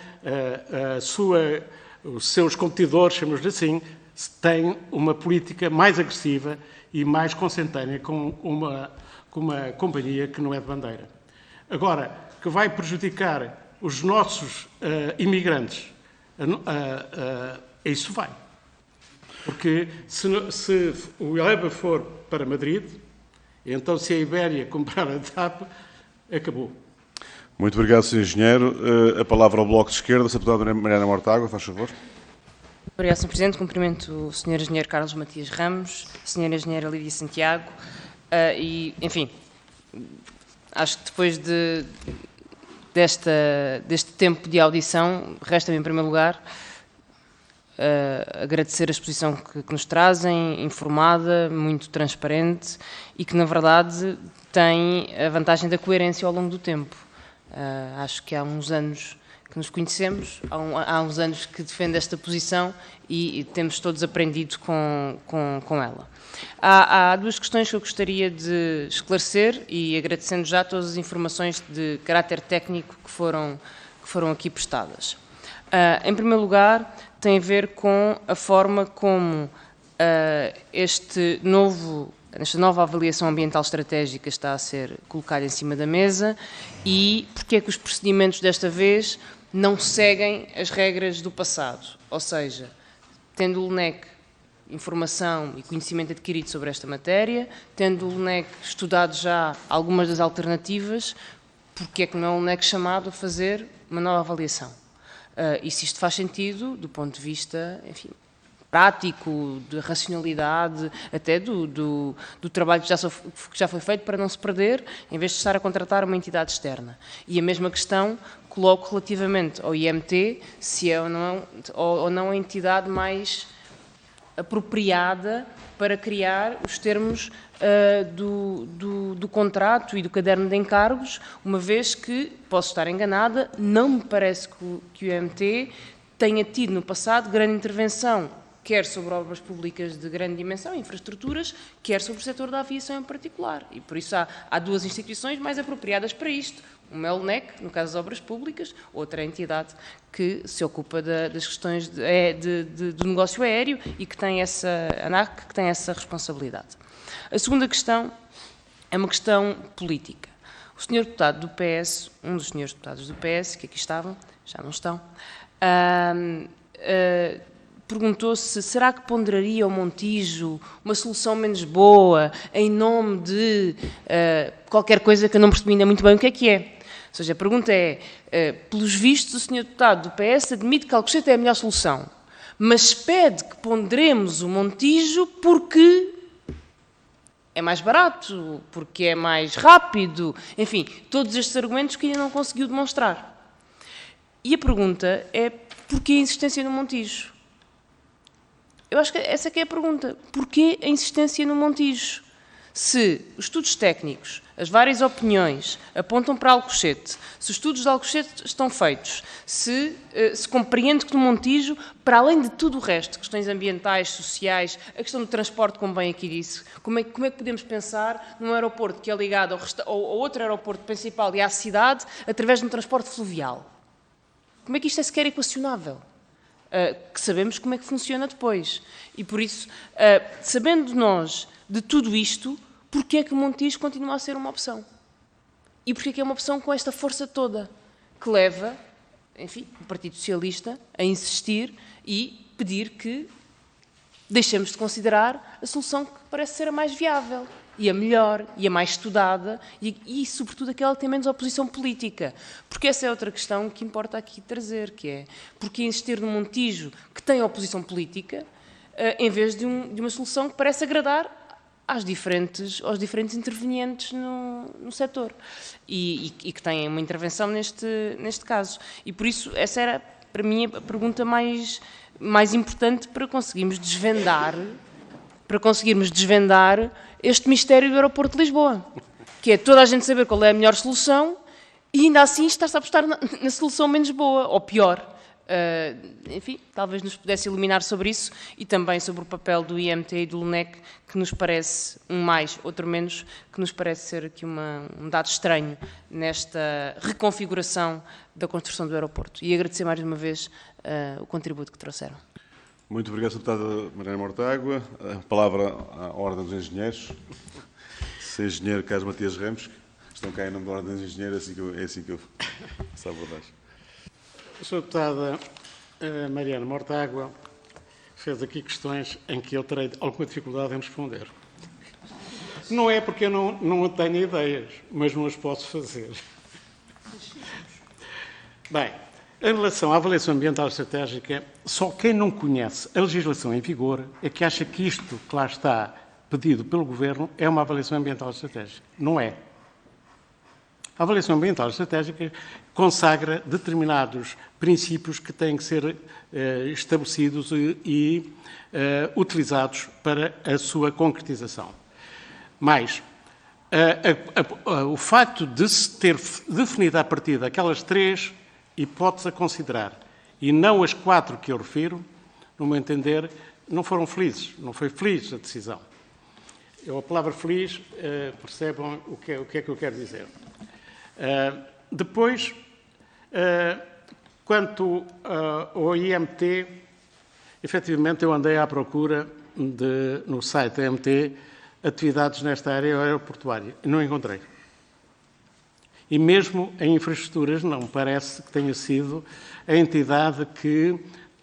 os seus competidores, chamamos-lhe assim, têm uma política mais agressiva e mais consentânea com uma companhia que não é de bandeira. Agora, que vai prejudicar os nossos imigrantes, isso vai. Porque se o ELEBA for para Madrid, então se a Ibéria comprar a TAP, acabou. Muito obrigado, Sr. Engenheiro. A palavra ao Bloco de Esquerda, a deputada Mariana Mortágua, faz favor. Obrigado, Sr. Presidente. Cumprimento o Sr. Engenheiro Carlos Matias Ramos, a Sra. Engenheira Lídia Santiago enfim, acho que depois deste tempo de audição, resta-me, em primeiro lugar, agradecer a exposição que nos trazem, informada, muito transparente e que, na verdade, tem a vantagem da coerência ao longo do tempo. Acho que há uns anos que nos conhecemos, há uns anos que defende esta posição e temos todos aprendido com ela. Há duas questões que eu gostaria de esclarecer e agradecendo já todas as informações de caráter técnico que foram aqui prestadas. Em primeiro lugar, tem a ver com a forma como esta nova avaliação ambiental estratégica está a ser colocada em cima da mesa e porque é que os procedimentos desta vez não seguem as regras do passado. Ou seja, tendo o LNEC informação e conhecimento adquirido sobre esta matéria, tendo o LNEC estudado já algumas das alternativas, porque é que não é o LNEC chamado a fazer uma nova avaliação? E se isto faz sentido do ponto de vista, enfim, prático, de racionalidade, até do trabalho que já foi feito para não se perder, em vez de estar a contratar uma entidade externa. E a mesma questão coloco relativamente ao IMT, se é ou não a entidade mais apropriada para criar os termos do contrato e do caderno de encargos, uma vez que, posso estar enganada, não me parece que o IMT tenha tido no passado grande intervenção, quer sobre obras públicas de grande dimensão, infraestruturas, quer sobre o setor da aviação em particular. E por isso há duas instituições mais apropriadas para isto. Uma é o LNEC, no caso das obras públicas, outra é a entidade que se ocupa das questões do negócio aéreo e que tem a ANAC, que tem essa responsabilidade. A segunda questão é uma questão política. O senhor deputado do PS, um dos senhores deputados do PS, que aqui estavam, já não estão, perguntou-se, será que ponderaria o Montijo uma solução menos boa em nome de qualquer coisa que eu não percebi ainda muito bem o que é. Ou seja, a pergunta é, pelos vistos, o senhor deputado do PS admite que Alcochete é a melhor solução, mas pede que ponderemos o Montijo porque é mais barato, porque é mais rápido, enfim, todos estes argumentos que ainda não conseguiu demonstrar. E a pergunta é, porquê a insistência no Montijo? Eu acho que essa que é a pergunta. Porquê a insistência no Montijo? Se os estudos técnicos, as várias opiniões apontam para Alcochete, se os estudos de Alcochete estão feitos, se compreende que no Montijo, para além de tudo o resto, questões ambientais, sociais, a questão do transporte, como bem aqui disse, como é que podemos pensar num aeroporto que é ligado ao outro aeroporto principal e à cidade através de um transporte fluvial? Como é que isto é sequer equacionável? Que sabemos como é que funciona depois. E por isso, sabendo nós de tudo isto, porquê é que o Montijo continua a ser uma opção? E porquê é que é uma opção com esta força toda que leva, enfim, o Partido Socialista a insistir e pedir que deixemos de considerar a solução que parece ser a mais viável e a melhor e a mais estudada e sobretudo, aquela que tem menos oposição política. Porque essa é outra questão que importa aqui trazer, que é porque insistir no Montijo que tem oposição política em vez de uma solução que parece agradar aos diferentes intervenientes no setor e que têm uma intervenção neste caso. E por isso, essa era, para mim, a pergunta mais importante para conseguirmos desvendar este mistério do aeroporto de Lisboa, que é toda a gente saber qual é a melhor solução e ainda assim está-se a apostar na solução menos boa, ou pior. Enfim, talvez nos pudesse iluminar sobre isso e também sobre o papel do IMT e do LNEC, que nos parece, um mais, outro menos, que nos parece ser aqui um dado estranho nesta reconfiguração da construção do aeroporto. E agradecer mais uma vez o contributo que trouxeram. Muito obrigado, Sra. Deputada Mariana Mortágua. A palavra à Ordem dos Engenheiros. Sr. Engenheiro Carlos Matias Ramos, estão cá em nome da Ordem dos Engenheiros, é assim que eu faço a abordagem. A Sra. Deputada Mariana Mortágua fez aqui questões em que eu terei alguma dificuldade em responder. Não é porque eu não tenho ideias, mas não as posso fazer. Bem, em relação à avaliação ambiental estratégica, só quem não conhece a legislação em vigor é que acha que isto que lá está pedido pelo Governo é uma avaliação ambiental estratégica. Não é. A avaliação ambiental estratégica consagra determinados princípios que têm que ser estabelecidos e utilizados para a sua concretização. Mas o facto de se ter definido à partida aquelas 3 hipóteses a considerar e não as 4 que eu refiro, no meu entender, não foram felizes, não foi feliz a decisão. A palavra feliz, percebam o que é que eu quero dizer. Depois, quanto ao IMT, efetivamente eu andei à procura no site da IMT atividades nesta área aeroportuária e não encontrei. E mesmo em infraestruturas não me parece que tenha sido a entidade que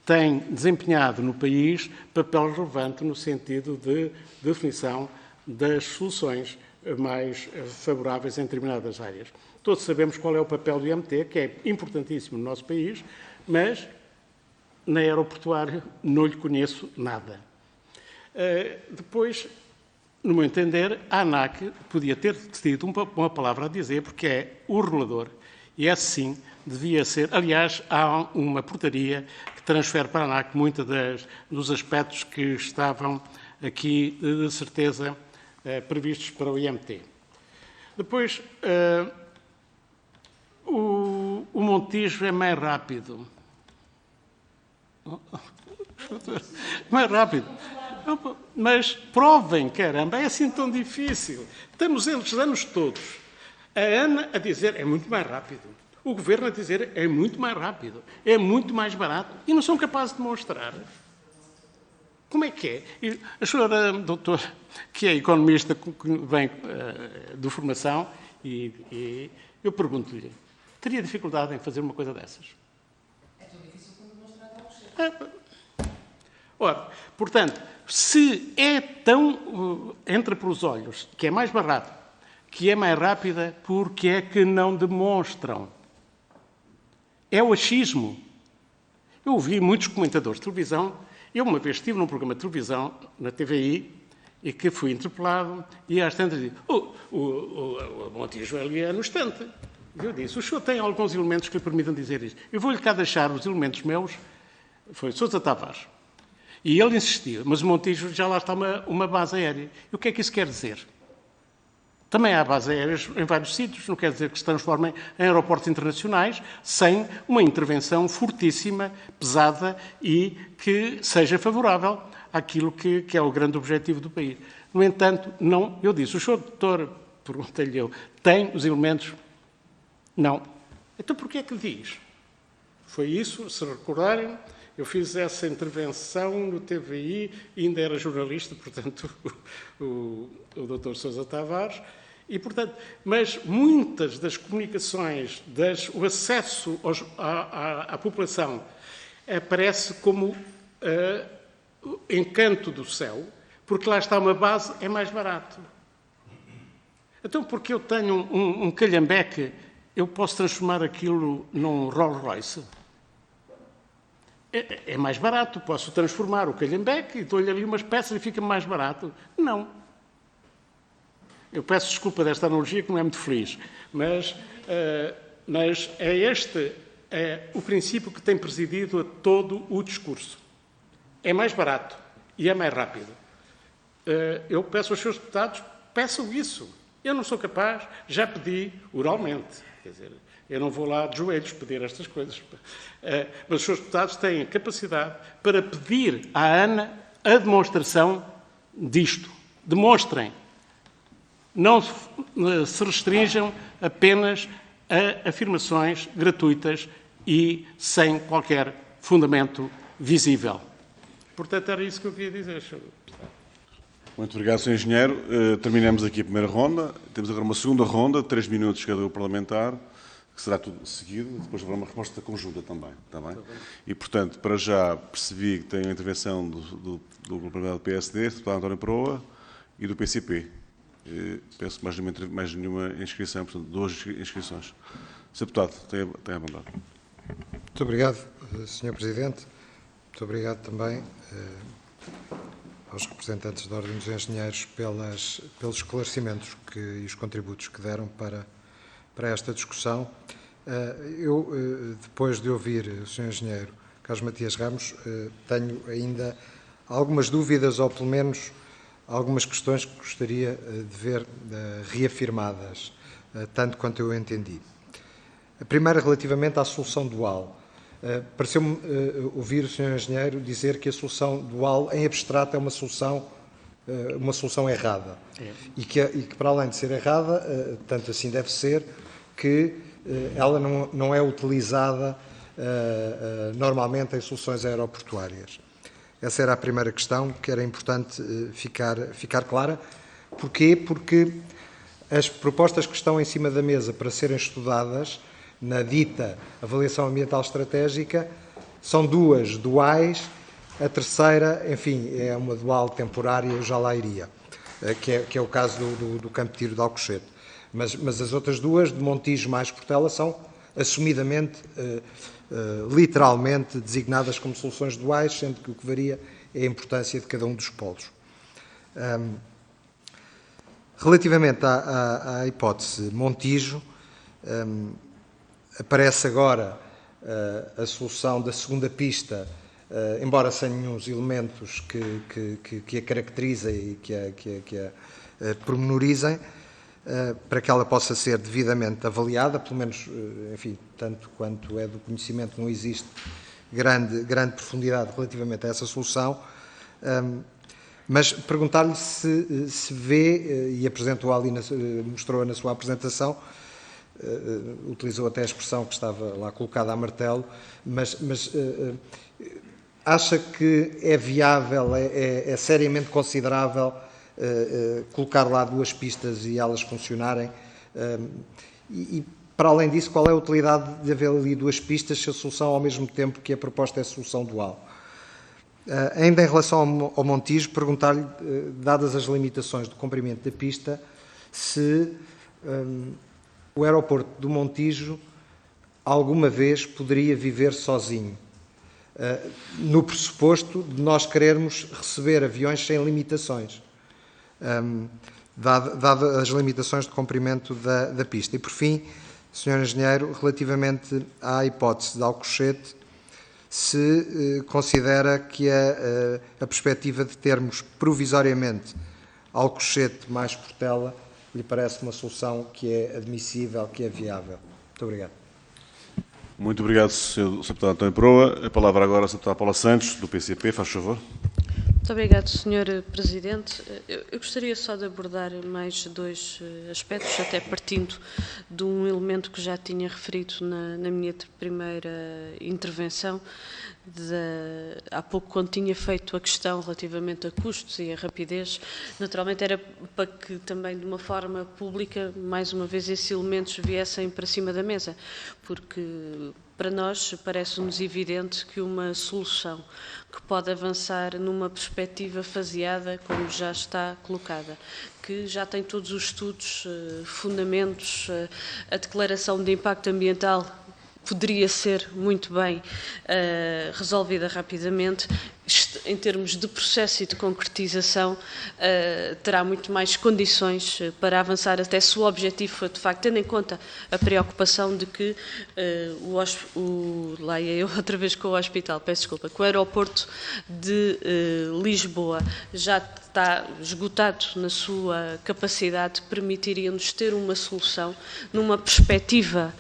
tem desempenhado no país papel relevante no sentido de definição das soluções mais favoráveis em determinadas áreas. Todos sabemos qual é o papel do IMT, que é importantíssimo no nosso país, mas na aeroportuária não lhe conheço nada. Depois, no meu entender, a ANAC podia ter tido uma palavra a dizer, porque é o regulador, e esse sim devia ser. Aliás, há uma portaria que transfere para a ANAC muitos dos aspectos que estavam aqui, de certeza, previstos para o IMT. Depois, o Montijo é mais rápido. Mais rápido. Mas provem, caramba, é assim tão difícil. Estamos estes anos todos. A ANA a dizer é muito mais rápido. O Governo a dizer é muito mais rápido. É muito mais barato. E não são capazes de demonstrar. Como é que é? E a senhora doutora, que é economista, que vem de formação, e eu pergunto-lhe, teria dificuldade em fazer uma coisa dessas? É tão difícil como demonstrar algo. Ora, portanto, se é tão, entra pelos olhos, que é mais barato, que é mais rápida, porque é que não demonstram? É o achismo. Eu ouvi muitos comentadores de televisão. Eu uma vez estive num programa de televisão, na TVI, e que fui interpelado, e às tantas disse, o Montijo ali é no estante. Eu disse, o senhor tem alguns elementos que lhe permitam dizer isto. Eu vou-lhe cá deixar os elementos meus. Foi Sousa Tavares. E ele insistia, mas o Montijo já lá está uma base aérea. E o que é que isso quer dizer? Também há bases aéreas em vários sítios, não quer dizer que se transformem em aeroportos internacionais sem uma intervenção fortíssima, pesada e que seja favorável àquilo que é o grande objetivo do país. No entanto, não, eu disse, o senhor doutor, perguntei-lhe eu, tem os elementos? Não. Então porquê é que diz? Foi isso, se recordarem, eu fiz essa intervenção no TVI, ainda era jornalista, portanto, o Dr. Sousa Tavares, e, portanto, mas muitas das comunicações, o acesso à população, aparece como encanto do céu, porque lá está uma base, é mais barato. Então, porque eu tenho um calhambeque, eu posso transformar aquilo num Rolls Royce? É mais barato, posso transformar o calhambeque e dou-lhe ali umas peças e fica mais barato. Não. Eu peço desculpa desta analogia que não é muito feliz, mas é este o princípio que tem presidido a todo o discurso. É mais barato e é mais rápido. Eu peço aos seus deputados, peçam isso. Eu não sou capaz, já pedi oralmente, quer dizer, eu não vou lá de joelhos pedir estas coisas. Mas os seus deputados têm capacidade para pedir à ANA a demonstração disto. Demonstrem. Não se restringam apenas a afirmações gratuitas e sem qualquer fundamento visível. Portanto, era isso que eu queria dizer, Sr. Deputado. Muito obrigado, Sr. Engenheiro. Terminamos aqui a primeira ronda. Temos agora uma segunda ronda, de 3 minutos cada parlamentar, que será tudo seguido. Depois haverá uma resposta conjunta também. Está bem? E, portanto, para já percebi que tem a intervenção do parlamentar do PSD, do deputado António Proa, e do PCP. Penso que mais nenhuma inscrição, portanto, 2 inscrições. Sr. Deputado, tem a vontade. Muito obrigado, Sr. Presidente. Muito obrigado também aos representantes da Ordem dos Engenheiros pelos esclarecimentos e os contributos que deram para esta discussão. Eu, depois de ouvir o Sr. Engenheiro Carlos Matias Ramos, tenho ainda algumas dúvidas, ou pelo menos algumas questões que gostaria de ver reafirmadas, tanto quanto eu entendi. A primeira, relativamente à solução dual. Pareceu-me ouvir o Sr. Engenheiro dizer que a solução dual, em abstrato, é uma solução errada. É. E que, para além de ser errada, tanto assim deve ser, que ela não é utilizada normalmente em soluções aeroportuárias. Essa era a primeira questão, que era importante ficar clara. Porquê? Porque as propostas que estão em cima da mesa para serem estudadas na dita avaliação ambiental estratégica são 2 duais, a terceira, enfim, é uma dual temporária, eu já lá iria, que é o caso do Campo de Tiro de Alcochete. Mas as outras 2, de Montijo mais Portela, são assumidamente, literalmente, designadas como soluções duais, sendo que o que varia é a importância de cada um dos polos. Relativamente à hipótese Montijo, aparece agora a solução da segunda pista, embora sem nenhum elementos que a caracterizem e que a pormenorizem, para que ela possa ser devidamente avaliada, pelo menos, enfim, tanto quanto é do conhecimento, não existe grande profundidade relativamente a essa solução, mas perguntar-lhe se vê, e apresentou ali, mostrou na sua apresentação, utilizou até a expressão que estava lá colocada a martelo, mas acha que é viável, é seriamente considerável colocar lá 2 pistas e elas funcionarem? E para além disso, qual é a utilidade de haver ali 2 pistas se a solução, ao mesmo tempo que a proposta é solução dual? Ainda em relação ao Montijo, perguntar-lhe, dadas as limitações do comprimento da pista, se o aeroporto do Montijo alguma vez poderia viver sozinho, no pressuposto de nós querermos receber aviões sem limitações, dado as limitações de comprimento da pista. E, por fim, Sr. Engenheiro, relativamente à hipótese de Alcochete, se considera que a perspectiva de termos provisoriamente Alcochete mais Portela lhe parece uma solução que é admissível, que é viável. Muito obrigado. Muito obrigado, Sr. Deputado António Proa. A palavra agora ao Sr. Deputado Paula Santos, do PCP. Faz favor. Muito obrigado, Sr. Presidente. Eu gostaria só de abordar mais 2 aspectos, até partindo de um elemento que já tinha referido na minha primeira intervenção, há pouco, quando tinha feito a questão relativamente a custos e a rapidez. Naturalmente era para que também, de uma forma pública, mais uma vez esses elementos viessem para cima da mesa, porque para nós parece-nos evidente que uma solução que pode avançar numa perspectiva faseada, como já está colocada, que já tem todos os estudos, fundamentos, a declaração de impacto ambiental poderia ser muito bem resolvida rapidamente, em termos de processo e de concretização, terá muito mais condições para avançar até se o objetivo for, de facto, tendo em conta a preocupação de que lá ia eu outra vez com o hospital, peço desculpa, que o aeroporto de Lisboa já está esgotado na sua capacidade, permitiria-nos ter uma solução numa perspectiva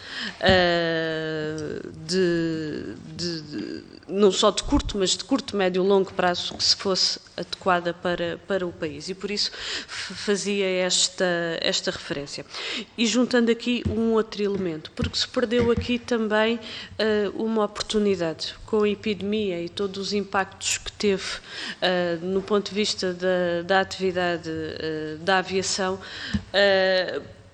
não só de curto, mas de curto, médio e longo prazo, que se fosse adequada para o país. E por isso fazia esta referência. E juntando aqui um outro elemento, porque se perdeu aqui também uma oportunidade com a epidemia e todos os impactos que teve no ponto de vista da atividade da aviação,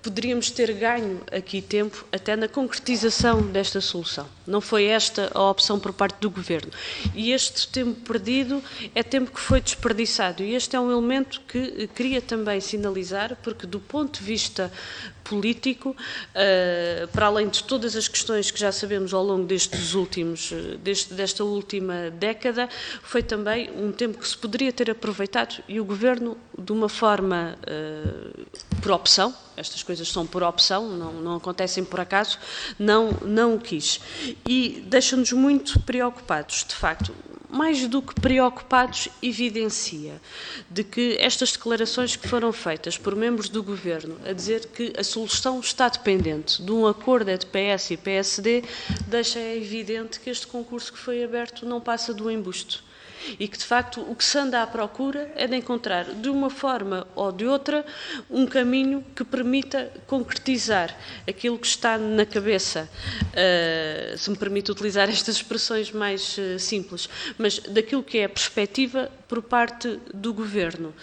poderíamos ter ganho aqui tempo até na concretização desta solução. Não foi esta a opção por parte do Governo. E este tempo perdido é tempo que foi desperdiçado. E este é um elemento que queria também sinalizar, porque do ponto de vista político, para além de todas as questões que já sabemos ao longo desta última década, foi também um tempo que se poderia ter aproveitado e o Governo, de uma forma por opção, estas coisas são por opção, não acontecem por acaso, não o quis. E deixa-nos muito preocupados, de facto. Mais do que preocupados, evidencia de que estas declarações que foram feitas por membros do Governo a dizer que a solução está dependente de um acordo entre PS e PSD, deixa evidente que este concurso que foi aberto não passa do embuste. E que, de facto, o que se anda à procura é de encontrar, de uma forma ou de outra, um caminho que permita concretizar aquilo que está na cabeça, se me permite utilizar estas expressões mais simples, mas daquilo que é a perspectiva por parte do Governo,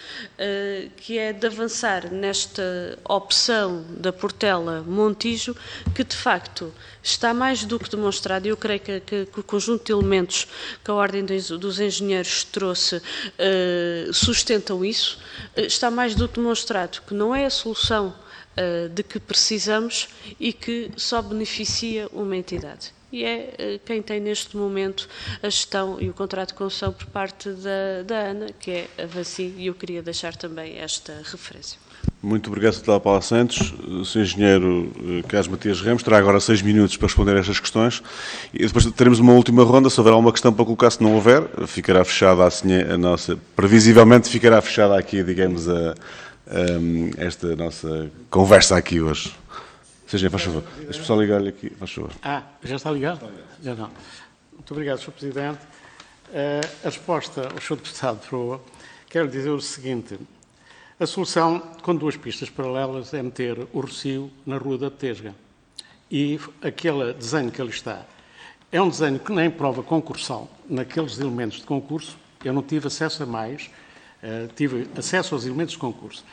que é de avançar nesta opção da Portela-Montijo, que, de facto, está mais do que demonstrado, e eu creio que o conjunto de elementos que a Ordem dos Engenheiros trouxe sustentam isso, está mais do que demonstrado que não é a solução de que precisamos e que só beneficia uma entidade. E é quem tem neste momento a gestão e o contrato de concessão por parte da ANA, que é a VACI, e eu queria deixar também esta referência. Muito obrigado, Sr. Deputado Paula Santos. O Sr. Engenheiro Carlos Matias Ramos terá agora 6 minutos para responder a estas questões e depois teremos uma última ronda. Se houver alguma questão para colocar, se não houver, ficará fechada a nossa... Previsivelmente ficará fechada aqui, digamos, esta nossa conversa aqui hoje. Seja, faz favor. Deixa-me só ligar-lhe aqui, faz favor. Já está ligado? Já não. Muito obrigado, Sr. Presidente. A resposta ao Sr. Deputado Proa, quero dizer o seguinte. A solução, com duas pistas paralelas, é meter o Rossio na Rua da Tesga. E aquele desenho que ali está é um desenho que nem prova concursal naqueles elementos de concurso. Eu não tive acesso a mais, tive acesso aos elementos de concurso.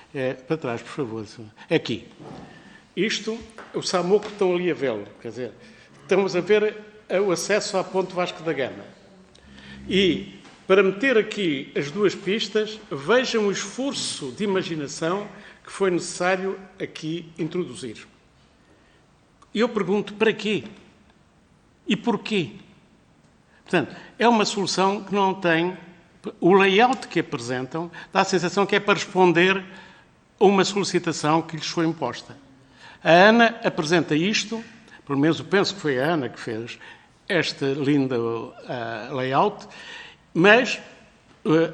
Para trás, por favor. Aqui. Isto, o Samuco estão ali a vê-lo. Quer dizer, estamos a ver o acesso à Ponte Vasco da Gama. E, para meter aqui as duas pistas, vejam o esforço de imaginação que foi necessário aqui introduzir. Eu pergunto, para quê? E porquê? Portanto, é uma solução que não tem... O layout que apresentam dá a sensação que é para responder a uma solicitação que lhes foi imposta. A Ana apresenta isto, pelo menos eu penso que foi a Ana que fez este lindo layout, mas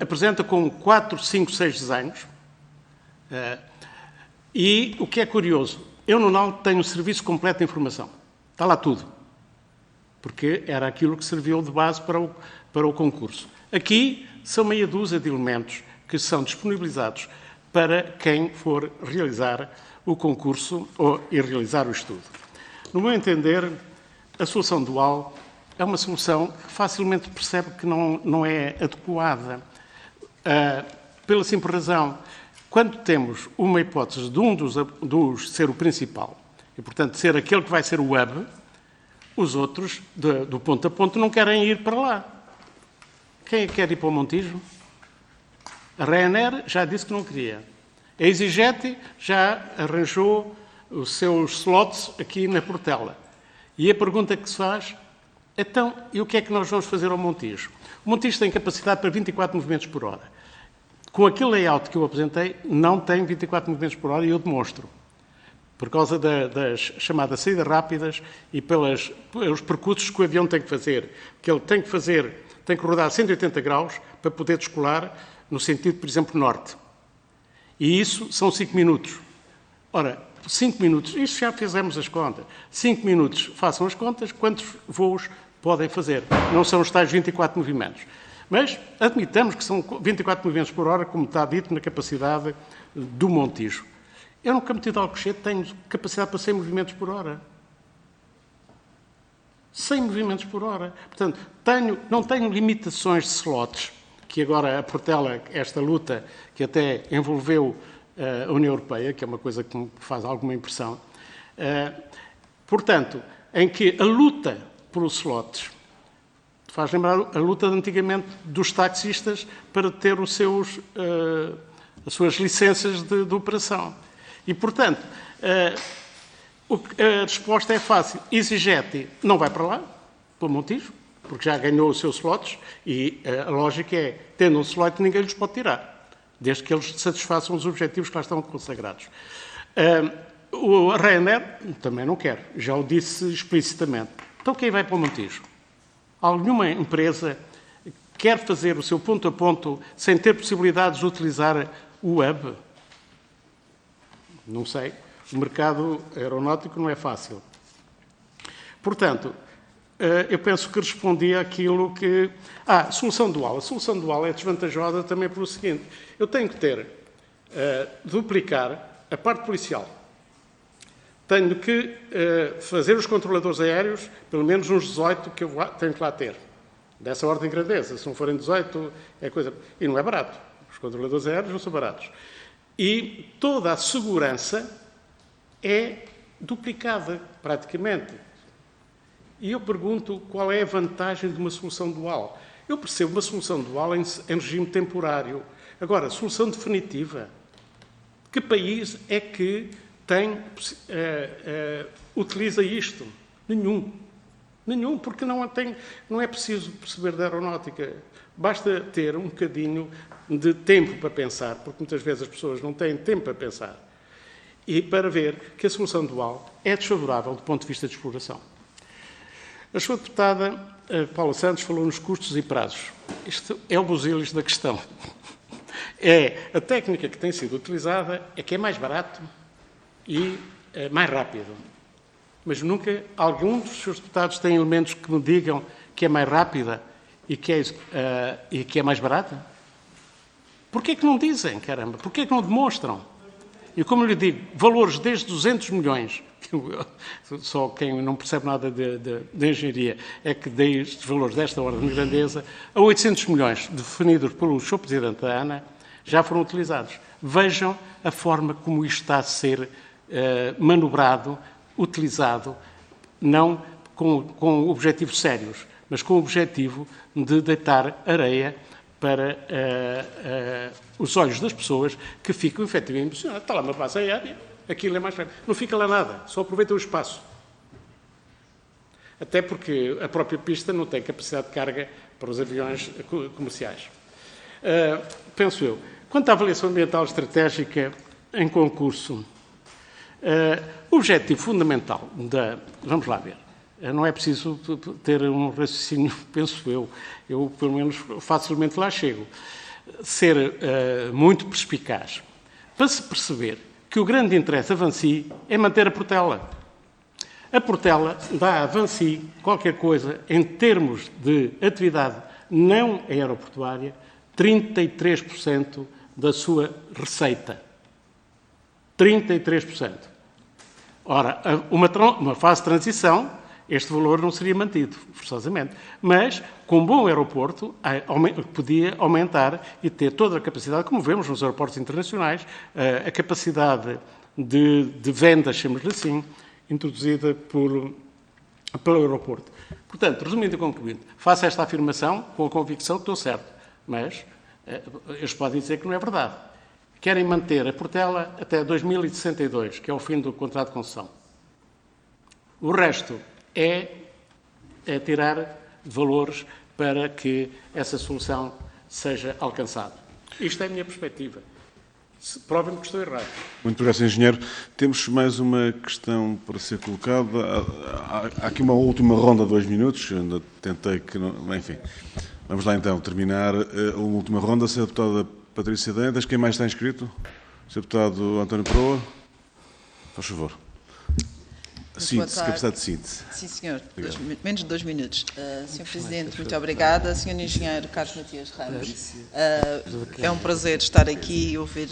apresenta com 4, 5, 6 desenhos. E o que é curioso, eu no NAL tenho o serviço completo de informação. Está lá tudo. Porque era aquilo que serviu de base para o concurso. Aqui são meia dúzia de elementos que são disponibilizados para quem for realizar o concurso e realizar o estudo. No meu entender, a solução dual é uma solução que facilmente percebe que não é adequada. Pela simples razão, quando temos uma hipótese de um dos ser o principal, e portanto ser aquele que vai ser o hub, os outros, do ponto a ponto, não querem ir para lá. Quem quer ir para o Montijo? A Ryanair já disse que não queria. A EasyJet já arranjou os seus slots aqui na Portela. E a pergunta que se faz, então, e o que é que nós vamos fazer ao Montijo? O Montijo tem capacidade para 24 movimentos por hora. Com aquele layout que eu apresentei, não tem 24 movimentos por hora e eu demonstro. Por causa das chamadas saídas rápidas e pelos percursos que o avião tem que fazer. Que ele tem que rodar 180 graus para poder descolar no sentido, por exemplo, norte. E isso são 5 minutos. Ora, 5 minutos, isto já fizemos as contas. 5 minutos, façam as contas, quantos voos podem fazer? Não são os tais 24 movimentos. Mas admitamos que são 24 movimentos por hora, como está dito na capacidade do Montijo. Eu no Campo de Alcochete tenho capacidade para 100 movimentos por hora. 100 movimentos por hora. Portanto, não tenho limitações de slots, que agora a Portela, esta luta que até envolveu a União Europeia, que é uma coisa que me faz alguma impressão. Portanto, em que a luta pelos slots faz lembrar a luta de antigamente dos taxistas para ter as suas licenças de operação. E, portanto, a resposta é fácil. EasyJet não vai para lá, para o Montijo, porque já ganhou os seus slots e a lógica é, tendo um slot, ninguém lhes pode tirar, desde que eles satisfaçam os objetivos que lá estão consagrados. A Ryanair também não quer, já o disse explicitamente. Então quem vai para o Montijo? Alguma empresa quer fazer o seu ponto a ponto sem ter possibilidades de utilizar o hub? Não sei. O mercado aeronáutico não é fácil. Portanto, eu penso que respondi àquilo que... solução dual. A solução dual é desvantajosa também pelo seguinte. Eu tenho que duplicar a parte policial. Tenho que fazer os controladores aéreos, pelo menos uns 18 que eu tenho que lá ter. Dessa ordem de grandeza. Se não forem 18, é coisa... E não é barato. Os controladores aéreos não são baratos. E toda a segurança é duplicada, praticamente. E eu pergunto qual é a vantagem de uma solução dual. Eu percebo uma solução dual em regime temporário. Agora, solução definitiva. Que país é que utiliza isto? Nenhum. Nenhum, porque não é preciso perceber da aeronáutica. Basta ter um bocadinho de tempo para pensar, porque muitas vezes as pessoas não têm tempo para pensar. E para ver que a solução dual é desfavorável do ponto de vista de exploração. A sua deputada Paula Santos falou nos custos e prazos. Isto é o busilis da questão. A técnica que tem sido utilizada é que é mais barato e mais rápido. Mas nunca algum dos seus deputados tem elementos que me digam que é mais rápida e que é mais barata? Porquê que não dizem, caramba? Porquê que não demonstram? E como lhe digo, valores desde 200 milhões, só quem não percebe nada de engenharia é que dê estes valores desta ordem de grandeza, a 800 milhões definidos pelo Sr. Presidente da ANA já foram utilizados. Vejam a forma como isto está a ser manobrado, utilizado, não com objetivos sérios, mas com o objetivo de deitar areia para os olhos das pessoas que ficam efetivamente emocionadas. Está lá uma base aérea, aquilo é mais fácil. Não fica lá nada, só aproveita o espaço. Até porque a própria pista não tem capacidade de carga para os aviões comerciais. Penso eu. Quanto à avaliação ambiental estratégica em concurso, o objetivo fundamental Vamos lá ver. Não é preciso ter um raciocínio, penso eu pelo menos facilmente lá chego, ser muito perspicaz, para se perceber que o grande interesse da Vinci é manter a Portela. A Portela dá a Vinci qualquer coisa, em termos de atividade não aeroportuária, 33% da sua receita. 33%. Ora, uma fase de transição, este valor não seria mantido, forçosamente. Mas, com um bom aeroporto, podia aumentar e ter toda a capacidade, como vemos nos aeroportos internacionais, a capacidade de vendas, chamemos-lhe assim, introduzida pelo aeroporto. Portanto, resumindo e concluindo, faço esta afirmação com a convicção que estou certo, mas eles podem dizer que não é verdade. Querem manter a Portela até 2062, que é o fim do contrato de concessão. O resto é tirar valores para que essa solução seja alcançada. Isto é a minha perspectiva. Provem-me que estou errado. Muito obrigado, Sr. Engenheiro. Temos mais uma questão para ser colocada. Há aqui uma última ronda de 2 minutos. Eu ainda tentei que não... Enfim, vamos lá então terminar a última ronda. Sra. Deputada Patrícia Dantas, quem mais está inscrito? Sr. Deputado António Proa, faz favor. Síntese, capacidade de síntese. Sim, senhor. Menos de 2 minutos. Sr. Presidente, muito obrigada. Sr. Engenheiro Carlos Matias Ramos, é um prazer estar aqui e ouvir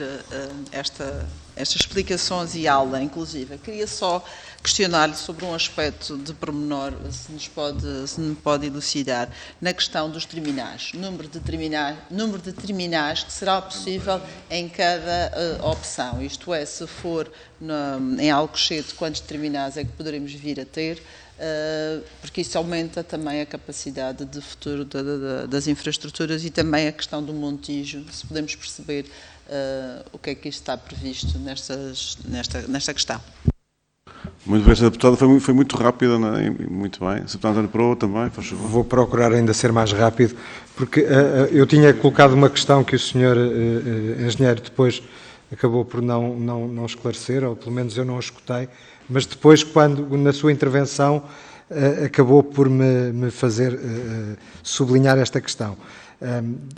estas explicações e aula, inclusive. Queria só questionar-lhe sobre um aspecto de pormenor, se me pode elucidar, na questão dos terminais. Número de terminais que será possível em cada opção. Isto é, se for em Alcochete, quantos terminais é que poderemos vir a ter? Porque isso aumenta também a capacidade de futuro das infraestruturas e também a questão do Montijo, se podemos perceber o que é que isto está previsto nesta questão. Muito bem, Sra. Deputada. Foi muito rápida, não é? Muito bem. Sr. Deputado António Proa, também, faz favor. Vou procurar ainda ser mais rápido, porque eu tinha colocado uma questão que o Sr. Engenheiro depois acabou por não esclarecer, ou pelo menos eu não a escutei, mas depois, quando na sua intervenção, acabou por me fazer sublinhar esta questão.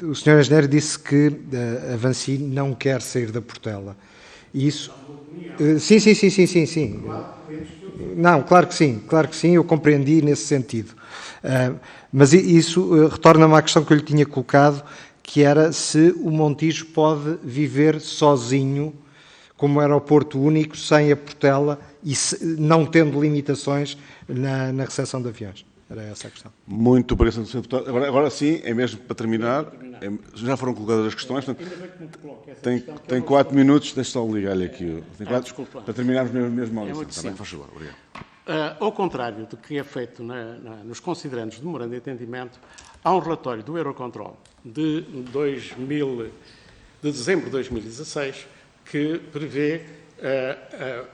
O Sr. Engenheiro disse que a Vinci não quer sair da Portela. E isso... Sim. Não, claro que sim, eu compreendi nesse sentido. Mas isso retorna-me à questão que eu lhe tinha colocado, que era se o Montijo pode viver sozinho, como aeroporto único, sem a Portela e não tendo limitações na recepção de aviões. Era essa a questão. Muito obrigado, Sr. Deputado. Agora sim, é mesmo para terminar. Já foram colocadas as questões. Tem 4 minutos. Deixa só ligar-lhe aqui. Para terminarmos mesmo a lista. Está bem, faz favor. Obrigado. Ao contrário do que é feito nos considerandos do memorando de entendimento, há um relatório do Eurocontrol de dezembro de 2016 que prevê,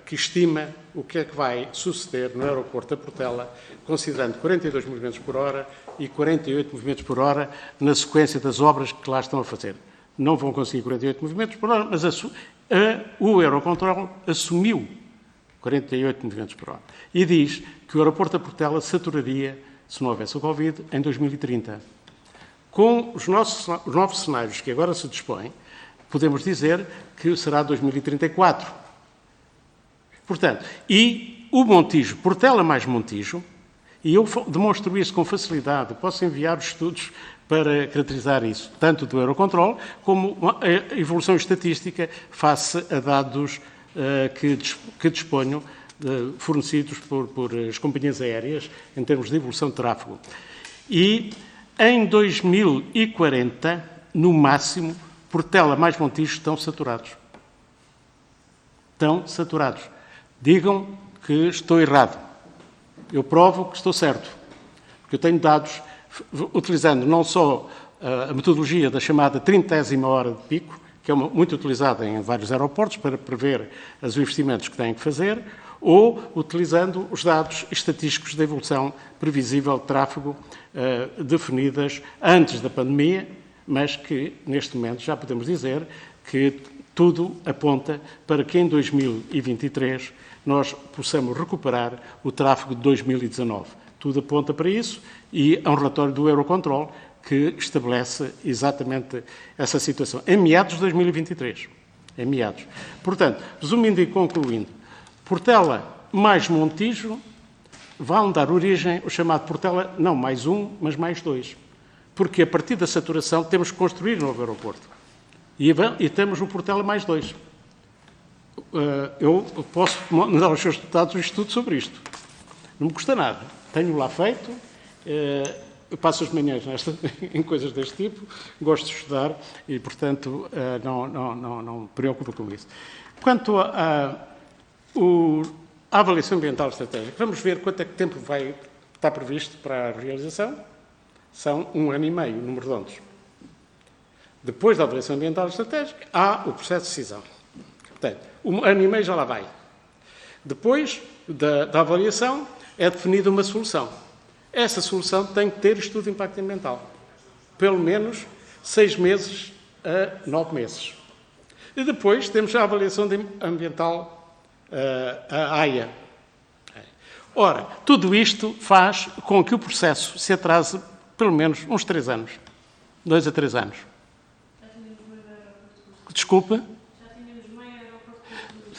que estima o que é que vai suceder no aeroporto da Portela, considerando 42 movimentos por hora e 48 movimentos por hora na sequência das obras que lá estão a fazer. Não vão conseguir 48 movimentos por hora, mas o Eurocontrol assumiu 48 movimentos por hora. E diz que o aeroporto da Portela saturaria, se não houvesse o Covid, em 2030. Com os novos cenários que agora se dispõem, podemos dizer que será 2034. Portanto, e o Montijo, Portela mais Montijo, E eu demonstro isso com facilidade. Posso enviar os estudos para caracterizar isso, tanto do Eurocontrol como a evolução estatística face a dados que disponho, fornecidos por as companhias aéreas em termos de evolução de tráfego. E em 2040, no máximo, Portela mais Montijo estão saturados. Estão saturados. Digam que estou errado. Eu provo que estou certo. Porque eu tenho dados, utilizando não só a metodologia da chamada 30ª hora de pico, que é muito utilizada em vários aeroportos para prever os investimentos que têm que fazer, ou utilizando os dados estatísticos da evolução previsível de tráfego definidas antes da pandemia, mas que, neste momento, já podemos dizer que tudo aponta para que em 2023 nós possamos recuperar o tráfego de 2019. Tudo aponta para isso e há um relatório do Eurocontrol que estabelece exatamente essa situação, em meados de 2023. Em meados. Portanto, resumindo e concluindo, Portela mais Montijo vão dar origem ao chamado Portela, não mais 1, mas mais 2. Porque a partir da saturação temos que construir um novo aeroporto. E temos o Portela mais 2. Eu posso mandar aos seus deputados um estudo sobre isto. Não me custa nada. Tenho lá feito, eu passo as manhãs em coisas deste tipo, gosto de estudar e, portanto, não me preocupo com isso. Quanto à avaliação ambiental estratégica, vamos ver quanto é que tempo está previsto para a realização. São 1 ano e meio, números redondos. Depois da avaliação ambiental estratégica, há o processo de decisão. Portanto, 1 ano e meio já lá vai. Depois da avaliação, é definida uma solução. Essa solução tem que ter estudo de impacto ambiental. Pelo menos 6 meses a 9 meses. E depois temos a avaliação ambiental, a AIA. Ora, tudo isto faz com que o processo se atrase pelo menos uns 3 anos. 2 a 3 anos. Desculpa?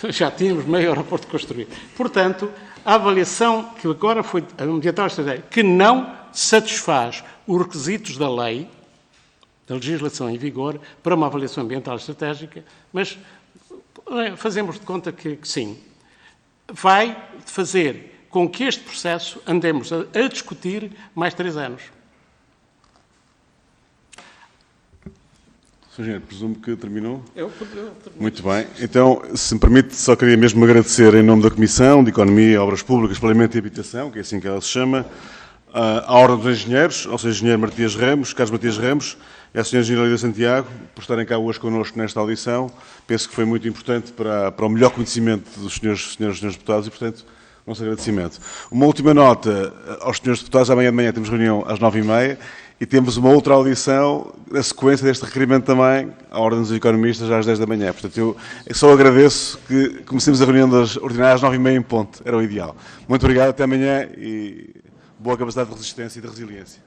Já tínhamos meio aeroporto construído. Portanto, a avaliação que agora foi ambiental estratégica, que não satisfaz os requisitos da lei, da legislação em vigor, para uma avaliação ambiental estratégica, mas fazemos de conta que sim, vai fazer com que este processo andemos a discutir mais 3 anos. Sr. Engenheiro, presumo que terminou? Muito bem. Então, se me permite, só queria mesmo agradecer em nome da Comissão de Economia, Obras Públicas, Planeamento e Habitação, que é assim que ela se chama, à Ordem dos Engenheiros, ao Sr. Engenheiro Matias Ramos, Carlos Matias Ramos, e à Sra. Engenheira Lídia Santiago, por estarem cá hoje connosco nesta audição. Penso que foi muito importante para o melhor conhecimento dos senhores deputados e, portanto, nosso agradecimento. Uma última nota aos senhores deputados. Amanhã de manhã temos reunião às 9h30 e temos uma outra audição, na sequência deste requerimento também, à Ordem dos Economistas, às 10 da manhã. Portanto, eu só agradeço que comecemos a reunião das ordinárias às 9h30 em ponto. Era o ideal. Muito obrigado, até amanhã e boa capacidade de resistência e de resiliência.